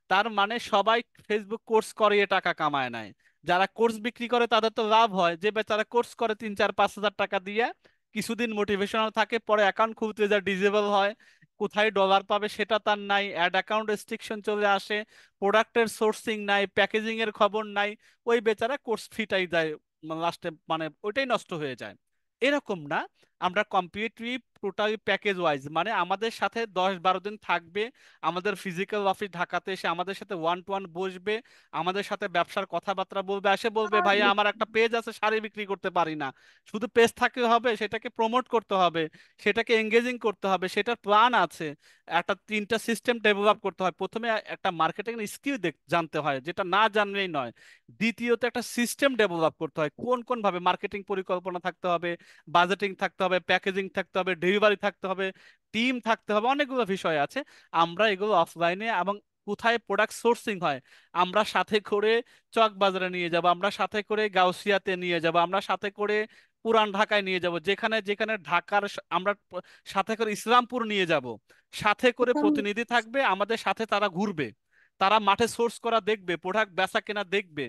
তার মানে সবাই ফেসবুক কোর্স করে এ টাকা কামায় নাই। যারা কোর্স বিক্রি করে তাদের তো লাভ হয়, যে বেচারা কোর্স করে 3-4-5 হাজার টাকা দিয়ে, কিছুদিন মোটিভেশনাল থাকে, পরে অ্যাকাউন্ট খুলতে যা ডিজেবল হয়, কোথায় ডলার পাবে সেটা তার নাই, অ্যাড অ্যাকাউন্ট রেস্ট্রিকশন চলে আসে, প্রোডাক্টের সোর্সিং নাই, প্যাকেজিং এর খবর নাই, ওই বেচারা কোর্স ফিটাই যায় লাস্টে, মানে ওইটাই নষ্ট হয়ে যায়। এরকম না, আমরা কমপ্লিটলি টোটালি প্যাকেজ ওয়াইজ, মানে আমাদের সাথে 10-12 দিন থাকবে, আমাদের ফিজিক্যাল অফিস ঢাকাতে এসে আমাদের সাথে 1-to-1 বসবে, আমাদের সাথে ব্যবসার কথাবার্তা বলবে, এসে বলবে ভাই আমার একটা পেজ আছে, শাড়ি বিক্রি করতে পারি না। শুধু পেজ থাকলে হবে, সেটাকে প্রমোট করতে হবে, সেটাকে এঙ্গেজিং করতে হবে, সেটার প্ল্যান আছে, একটা 3টা সিস্টেম ডেভেলপ করতে হয়। প্রথমে একটা মার্কেটিং স্কিল জানতে হয়, যেটা না জানলেই নয়। দ্বিতীয়ত একটা সিস্টেম ডেভেলপ করতে হয়, কোন কোন ভাবে মার্কেটিং পরিকল্পনা থাকতে হবে, বাজেটিং থাকতে হবে, প্যাকেজিং থাকতে হবে, ডেলিভারি থাকতে হবে, টিম থাকতে হবে, অনেকগুলো বিষয় আছে। আমরা এগুলো অফলাইনে এবং কোথায় প্রোডাক্ট সোর্সিং হয়, আমরা সাথে করে চক বাজারে নিয়ে যাব, আমরা সাথে করে গাউসিয়াতে নিয়ে যাব, আমরা সাথে করে পুরান ঢাকায় নিয়ে যাব, যেখানে যেখানে ঢাকার আমরা সাথে করে ইসলামপুর নিয়ে যাব। সাথে করে প্রতিনিধি থাকবে আমাদের সাথে, তারা ঘুরবে, তারা মাঠে সোর্স করা দেখবে, প্রোডাক্ট বেচা কেনা দেখবে,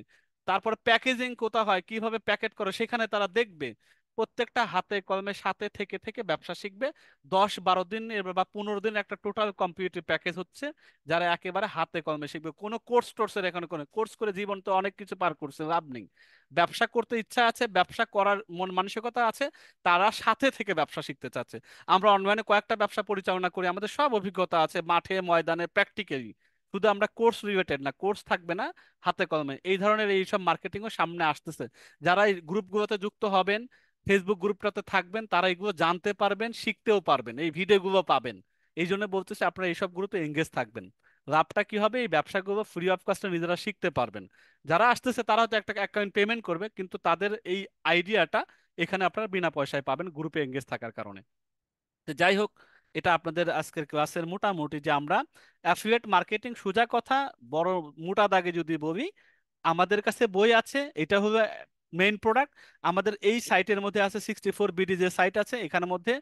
তারপর প্যাকেজিং কোথা হয়, কিভাবে প্যাকেট করে সেখানে তারা দেখবে। প্রত্যেকটা হাতে কলমের সাথে থেকে থেকে ব্যবসা শিখবে। 10-12 দিন বা 15 দিন একটা টোটাল কম্পিউটার প্যাকেজ হচ্ছে, যারা একেবারে হাতে কলমে শিখবে। কোনো কোর্স টোর্সের এখানে কোনো কোর্স করে জীবন তো অনেক কিছু পার করছে, লাভ নেই। ব্যবসা করতে ইচ্ছা আছে, ব্যবসা করার মন মানসিকতা আছে, তারা সাথে থেকে ব্যবসা শিখতে চাচ্ছে। আমরা অনলাইনে কয়েকটা ব্যবসা পরিচালনা করি, আমাদের সব অভিজ্ঞতা আছে মাঠে ময়দানে প্র্যাকটিক্যালি। শুধু আমরা কোর্স রিলেটেড না, কোর্স থাকবে না, হাতে কলমে এই ধরনের এইসব মার্কেটিংও সামনে আসতেছে। যারা এই গ্রুপগুলোতে যুক্ত হবেন, ফেসবুক গ্রুপটাতে থাকবেন, তারা এগুলো জানতে পারবেন, শিখতেও পারবেন, এই ভিডিওগুলো পাবেন। এই জন্য বলতেছি আপনারা এইসব গ্রুপে এঙ্গেজ থাকবেন। লাভটা কি হবে, এই ব্যবসাগুলো ফ্রি অফ কস্টে নিজেরা শিখতে পারবেন। যারা আসতেছে তারা হয়তো একটা অ্যাকাউন্ট পেমেন্ট করবে, কিন্তু তাদের এই আইডিয়াটা এখানে আপনারা বিনা পয়সায় পাবেন গ্রুপে এঙ্গেজ থাকার কারণে। তো যাই হোক, এটা আপনাদের আজকের ক্লাসের মোটামুটি যে আমরা অ্যাফিলিয়েট মার্কেটিং সোজা কথা, বড় মোটা দাগে যদি বলি, আমাদের কাছে বই আছে, এটা হলো মেইন প্রোডাক্ট। আমাদের এই সাইটের মধ্যে আছে 64 বিডি যে সাইট আছে, এখানের মধ্যে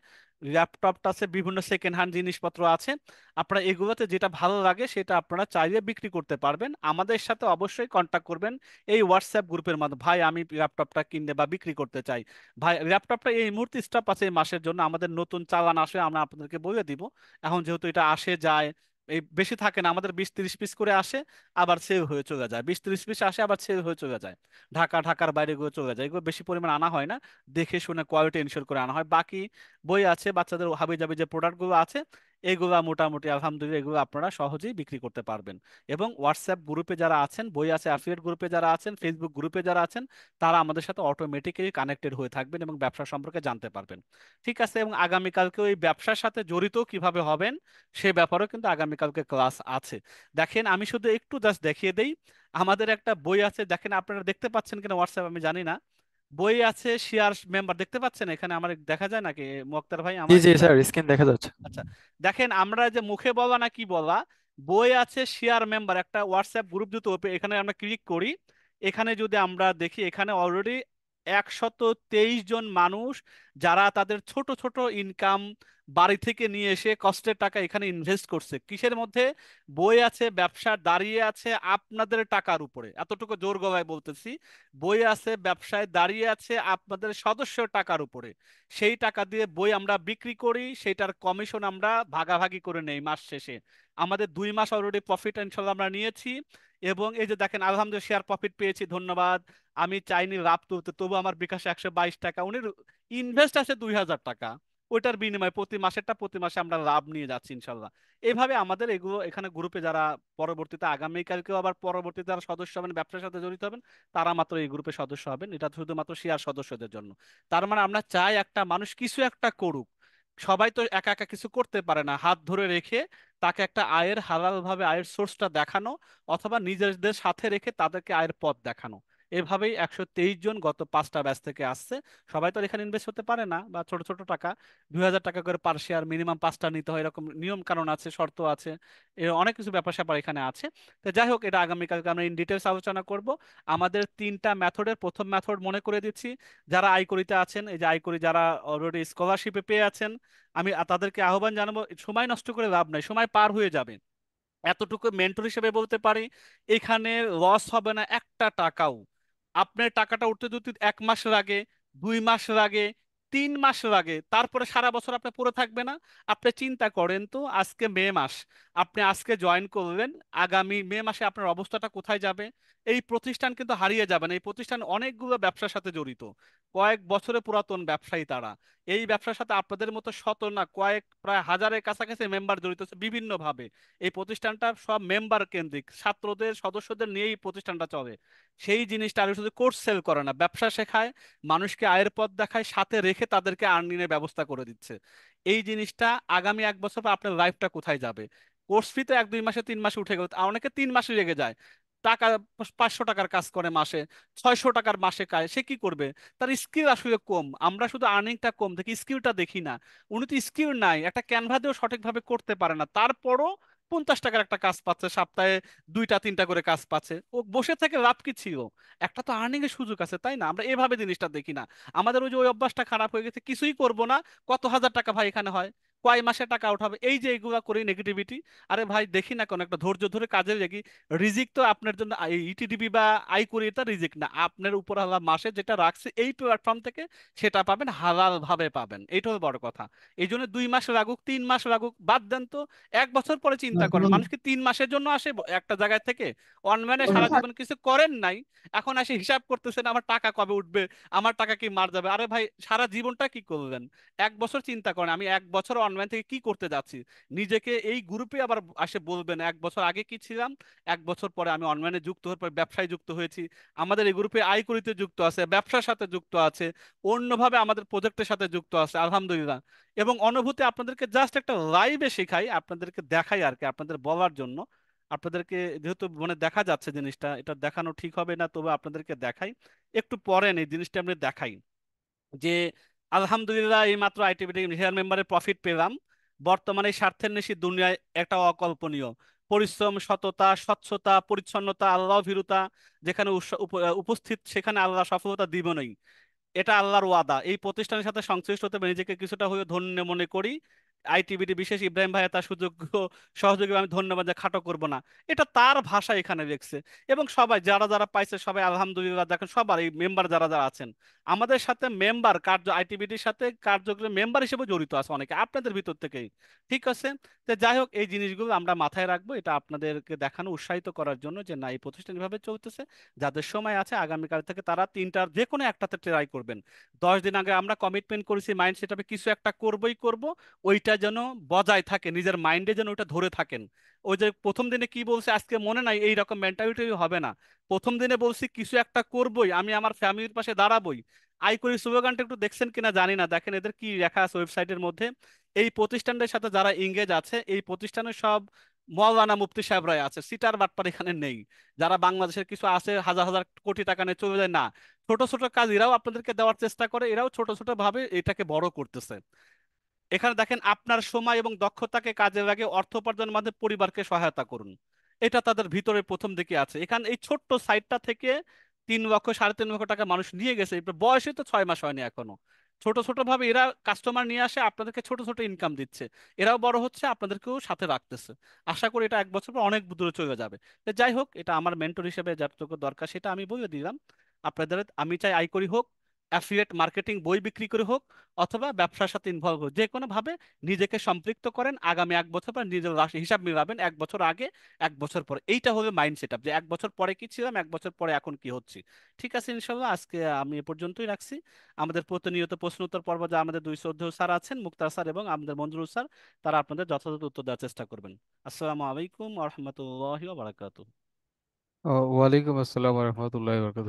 ল্যাপটপ আছে, বিভিন্ন সেকেন্ড হ্যান্ড জিনিসপত্র আছে। আপনারা এগুলোতে যেটা ভালো লাগে সেটা আপনারা চাইলে বিক্রি করতে পারবেন। আমাদের সাথে অবশ্যই কন্ট্যাক্ট করবেন এই হোয়াটসঅ্যাপ গ্রুপের মাধ্যমে, ভাই আমি ল্যাপটপটা কিনতে বা বিক্রি করতে চাই, ভাই ল্যাপটপটা এই মুহূর্তে স্টপ আছে এই মাসের জন্য, আমাদের নতুন চালান আসে আমরা আপনাদেরকে বলে দিব। এখন যেহেতু এটা আসে যায়, এই বেশি থাকে না, আমাদের 20-30 পিস করে আসে, আবার সেল হয়ে চলে যায়, 20-30 পিস আসে আবার সেল হয়ে চলে যায়। ঢাকার বাইরে গুলো চলে যায়, এগুলো বেশি পরিমাণ আনা হয় না, দেখে শুনে কোয়ালিটি এনশিওর করে আনা হয়। বাকি বই আছে, বাচ্চাদের হাবি জাবি যে প্রোডাক্টগুলো আছে, এগুলা মোটামুটি আলহামদুলিল্লাহ এগুলো আপনারা সহজেই বিক্রি করতে পারবেন। এবং হোয়াটসঅ্যাপ গ্রুপে যারা আছেন, বই আছে অ্যাফিলিয়েট গ্রুপে যারা আছেন, ফেসবুক গ্রুপে যারা আছেন, তারা আমাদের সাথে অটোমেটিক্যালি কানেক্টেড হয়ে থাকবেন এবং ব্যবসা সম্পর্কে জানতে পারবেন। ঠিক আছে, এবং আগামীকালকে ওই ব্যবসার সাথে জড়িত কিভাবে হবেন সে ব্যাপারেও কিন্তু আগামীকালকে ক্লাস আছে। দেখেন আমি শুধু একটু জাস্ট দেখিয়ে দেই, আমাদের একটা বই আছে, দেখেন আপনারা দেখতে পাচ্ছেন কিনা হোয়াটসঅ্যাপ আমি জানি না। বই আছে শেয়ার মেম্বার, দেখতে পাচ্ছেন এখানে আমার দেখা যায় নাকি মোক্তার ভাই জি আমার জি স্ক্রিনে? স্যার, স্ক্রিন দেখা যাচ্ছে। আচ্ছা, দেখেন আমরা যে মুখে বলা না কি বলা, বই আছে শেয়ার মেম্বার, একটা হোয়াটসঅ্যাপ গ্রুপ যদি এখানে আমরা ক্লিক করি, এখানে যদি আমরা দেখি এখানে অলরেডি 123 জন মানুষ, যারা তাদের ছোট ছোট ইনকাম বাড়ি থেকে নিয়ে এসে কষ্টের টাকা এখানে ইনভেস্ট করছে কিসের মধ্যে, বই আছে, ব্যবসা দাঁড়িয়ে আছে আপনাদের টাকার উপরে, এতটুকু জোর গলায় বলতেছি, বই আছে ব্যবসায় দাঁড়িয়ে আছে আপনাদের সদস্য টাকার উপরে। সেই টাকা দিয়ে বই আমরা বিক্রি করি, সেটার কমিশন আমরা ভাগাভাগি করে নেই মাস শেষে। আমাদের 2 মাস অলরেডি প্রফিট ইনশাল্লাহ আমরা নিয়েছি। এবং এই যে দেখেন আলহামদুলিল্লাহ শেয়ার প্রফিট পেয়েছি, ধন্যবাদ। আমি চাইনি লাভ তুলতে, তবু আমার বিকাশে 122 টাকা, উনি ইনভেস্ট আছে 2000 টাকা, ওইটার বিনিময়ে প্রতি মাসে আমরা লাভ নিয়ে যাচ্ছি ইনশাল্লাহ। এইভাবে আমাদের এগুলো এখানে গ্রুপে যারা পরবর্তীতে আগামীকালকেও আবার পরবর্তীতে যারা সদস্য হবেন, ব্যবসার সাথে জড়িত হবেন, তারা মাত্র এই গ্রুপে সদস্য হবেন। এটা শুধুমাত্র শেয়ার সদস্যদের জন্য। তার মানে আমরা চাই একটা মানুষ কিছু একটা করুক। সবাই তো একা একা কিছু করতে পারে না, হাত ধরে রেখে তাকে একটা আয়ের হালাল ভাবে আয়ের সোর্সটা দেখানো, অথবা নিজেদের সাথে রেখে তাদেরকে আয়ের পথ দেখানো। এভাবেই 123 জন গত 5টা ব্যাচ থেকে আসছে। সবাই তো আর এখানে ইনভেস্ট হতে পারে না, বা ছোট ছোট টাকা, 2000 টাকা করে পার শেয়ার, মিনিমাম 5টা নিতে হয়, এরকম নিয়ম কানুন আছে, শর্ত আছে, অনেক কিছু ব্যাপার স্যাপার এখানে আছে। তো যাই হোক, এটা আগামীকালকে আমরা ইন ডিটেলস আলোচনা করব। আমাদের 3টা মেথডের প্রথম মেথড মনে করে দিচ্ছি, যারা আইকরিতে আছেন, এই যে আইকরি যারা অলরেডি স্কলারশিপে পেয়ে আছেন, আমি তাদেরকে আহ্বান জানাবো, সময় নষ্ট করে লাভ নাই, সময় পার হয়ে যাবে। এতটুকু মেন্টর হিসেবে বলতে পারি, এখানে লস হবে না একটা টাকাও। আপনার টাকাটা উঠতে যদি 1 মাস লাগে, 2 মাস লাগে, 3 মাস লাগে, তারপরে সারা বছর আপনি পড়ে থাকবে না? আপনি চিন্তা করেন তো, আজকে মে মাস, আপনি আজকে জয়েন করলেন, আগামী মে মাসে আপনার অবস্থাটা কোথায় যাবে? এই প্রতিষ্ঠান কিন্তু হারিয়ে যাবে না, এই প্রতিষ্ঠান অনেকগুলো ব্যবসার সাথে জড়িত, কয়েক বছরের পুরাতন ব্যবসায়ী তারা। এই ব্যবসার সাথে আপনাদের মতো শত না কয়েক, প্রায় হাজারের কাছাকাছি মেম্বার জড়িত আছে বিভিন্নভাবে। এই প্রতিষ্ঠানটা সব মেম্বার কেন্দ্রিক, ছাত্রদের সদস্যদের নিয়ে এই প্রতিষ্ঠানটা চলে। সেই জিনিসটা আর শুধু কোর্স সেল করে না, ব্যবসা শেখায়, মানুষকে আয়ের পথ দেখায়, সাথে রেখে তাদেরকে আর্নিং এর ব্যবস্থা করে দিচ্ছে। এই জিনিসটা আগামী 1 বছর পর আপনার লাইফটা কোথায় যাবে? কোর্স ফি তো 1-2 মাসে 3 মাসে উঠে গেল, আর অনেকে 3 মাসে রেগে যায়। টাকা 500 টাকার কাজ করে মাসে, 600 টাকার মাসে কাজ, সে কি করবে? তার স্কিল আসলে কম, আমরা শুধু আর্নিংটা কম দেখি, স্কিলটা দেখি না। উনি তো স্কিল নাই, একটা ক্যানভা দিয়েও সঠিকভাবে করতে পারে না, তারপরও 50 টাকার একটা কাজ পাচ্ছে, সপ্তাহে 2টা 3টা করে কাজ পাচ্ছে, ও বসে থেকে লাভ কি ছিল? একটা তো আর্নিং এর সুযোগ আছে, তাই না? আমরা এভাবে জিনিসটা দেখি না। আমাদের ওই যে ওই অভ্যাসটা খারাপ হয়ে গেছে, কিছুই করব না, কত হাজার টাকা ভাই এখানে হয়, কয় মাসে টাকা আউট হবে, এই যে এগুলা করি নেগেটিভিটি। আরে ভাই দেখি না কোন একটা ধৈর্য ধরে কাজে লাগি। রিজিক তো আপনার জন্য ইটিডিপি বা আই করি এটা রিজিক না, আপনার উপর আল্লাহ মাসে যেটা রাখছে এই প্ল্যাটফর্ম থেকে সেটা পাবেন, হালাল ভাবে পাবেন, এইটা হলো বড় কথা। এই জন্য 2 মাস লাগুক 3 মাস লাগুক বাদ দেন তো, 1 বছর পরে চিন্তা করেন। মানুষ কি 3 মাসের জন্য আসে একটা জায়গায় থেকে? অনলাইনে সারা জীবন কিছু করেন নাই, এখন এসে হিসাব করতেছেন আমার টাকা কবে উঠবে, আমার টাকা কি মার যাবে? আরে ভাই সারা জীবনটা কি করলেন? 1 বছর চিন্তা করেন আমি 1 বছর অনলাইন থেকে কি করতে যাচ্ছি। নিজেকে এই গ্রুপে আবার আসে বলবেন 1 বছর আগে কি ছিলাম, 1 বছর পরে আমি অনলাইনে যুক্ত হওয়ার পর ব্যবসায় যুক্ত হয়েছি। আমাদের এই গ্রুপে আয় করিতে যুক্ত আছে, ব্যবসার সাথে যুক্ত আছে, অন্যভাবে আমাদের প্রজেক্টের সাথে যুক্ত আছে, আলহামদুলিল্লাহ। এবং অনুভূতি আপনাদেরকে জাস্ট একটা লাইভে শেখাই, আপনাদেরকে দেখাই আর কি, আপনাদের বলার জন্য। আপনাদেরকে যেহেতু মানে দেখা যাচ্ছে জিনিসটা, এটা দেখানো ঠিক হবে না, তবে আপনাদেরকে দেখাই। একটু পরে এই জিনিসটা আমি দেখাই যে আলহামদুলিল্লাহ এই মাত্র আইটিভিটি হেয়ার মেম্বারের প্রফিট পেলাম। বর্তমানে এই স্বার্থের নেশি দুনিয়ায় একটা অকল্পনীয়। পরিশ্রম, সততা, স্বচ্ছতা, পরিচ্ছন্নতা, আল্লাহ ভীরুতা যেখানে উপস্থিত সেখানে আল্লাহ সফলতা দিবেনই। এটা আল্লাহর ওয়াদা। এই প্রতিষ্ঠানের সাথে সংশ্লিষ্ট হতে পেরে নিজেকে কিছুটা হলেও ধন্য মনে করি। আইটিবিটি বিশেষ ইব্রাহিম ভাই তার সুযোগ্য সহযোগী, আমি ধন্যবাদ যে খাটো করব না, এটা তার ভাষা এখানে লিখছে। এবং সবাই যারা যারা পাইছে সবাই আলহামদুলিল্লাহ, দেখেন সবার এই মেম্বার যারা যারা আছেন আমাদের সাথে, মেম্বার কার্য আইটিবিটির সাথে কার্যক্রমে মেম্বার হিসেবে জড়িত আছে অনেকে আপনাদের ভিতর থেকেই। ঠিক আছে, তো যাই হোক এই জিনিসগুলো আমরা মাথায় রাখবো, এটা আপনাদেরকে দেখানো উৎসাহিত করার জন্য যে না এই প্রতিষ্ঠান এভাবে চলতেছে। যাদের সময় আছে আগামীকাল থেকে তারা তিনটার যে কোনো একটাতে ট্রাই করবেন। 10 দিন আগে আমরা কমিটমেন্ট করেছি মাইন্ড সেট আপে কিছু একটা করবই করব, ওইটা যেন বজায় থাকে, নিজের মাইন্ডে যেন ওইটা ধরে থাকেন। ওই যে প্রথম দিনে কি বলছে আজকে মনে নাই, এই রকম মেন্টালিটি হবে না। প্রথম দিনে বলছি কিছু একটা করবই, আমি আমার ফ্যামিলির পাশে দাঁড়াবই। আই করি স্লোগানটা একটু দেখছেন কিনা জানি না, দেখেন এদের কি লেখা আছে ওয়েবসাইটের মধ্যে। এই প্রতিষ্ঠানটার সাথে যারা ইংগেজ আছে, এই প্রতিষ্ঠানের সব মৌলানা মুফতি সাহেবরাই আছে, সিটার বাটপার এখানে নেই। যারা বাংলাদেশের কিছু আছে হাজার হাজার কোটি টাকা নিয়ে চলে যায় না, ছোট ছোট কাজ এরাও আপনাদেরকে দেওয়ার চেষ্টা করে, এরাও ছোট ছোট ভাবে এটাকে বড় করতেছে। এখানে দেখেন আপনার সময় এবং দক্ষতাকে কাজে লাগিয়ে অর্থ উপার্জনের মাধ্যমে পরিবারকে সহায়তা করুন, এটা তাদের ভিতরে প্রথম দিকে আছে। এখানে এই ছোট্ট সাইটটা থেকে 3 লক্ষ 3.5 লক্ষ টাকা মানুষ নিয়ে গেছে, এবার বয়সে তো 6 মাস হয়নি এখনো। ছোট ছোট ভাবে এরা কাস্টমার নিয়ে আসে, আপনাদেরকে ছোট ছোট ইনকাম দিচ্ছে, এরাও বড় হচ্ছে, আপনাদেরকেও সাথে রাখতেছে। আশা করি এটা 1 বছর পর অনেক দূরে চলে যাবে। তো যাই হোক, এটা আমার মেন্টর হিসেবে যতটুকু দরকার সেটা আমি বলে দিলাম আপনাদের। আমি চাই আই করি হোক, অ্যাফিলিয়েট মার্কেটিং বই বিক্রি করে হোক, অথবা ব্যবসার সাথে ইনভলভ হোক, যে কোনো ভাবে নিজেকে সম্পৃক্ত করেন। আগামী 1 বছর পর নিজের হিসাব মিলাবেন 1 বছর আগে 1 বছর পরে, এইটা হবে মাইন্ড সেট আপ যে 1 বছর পরে কি ছিলাম, 1 বছর পরে এখন কি হচ্ছে। ঠিক আছে, ইনশাল্লাহ আজকে আমি এ পর্যন্তই রাখছি। আমাদের প্রতিনিয়ত প্রশ্ন উত্তর পর্ব, যা আমাদের দুই শ্রদ্ধেয় স্যার আছেন, মুক্তার স্যার এবং আমাদের মঞ্জুরুল স্যার, তারা আপনাদের যথাযথ উত্তর দেওয়ার চেষ্টা করবেন। আসসালামু আলাইকুম ওয়া রাহমাতুল্লাহি ওয়া বারাকাতুহু। ওয়ালাইকুম আসসালাম রহমতুল্লাহ বরকাত।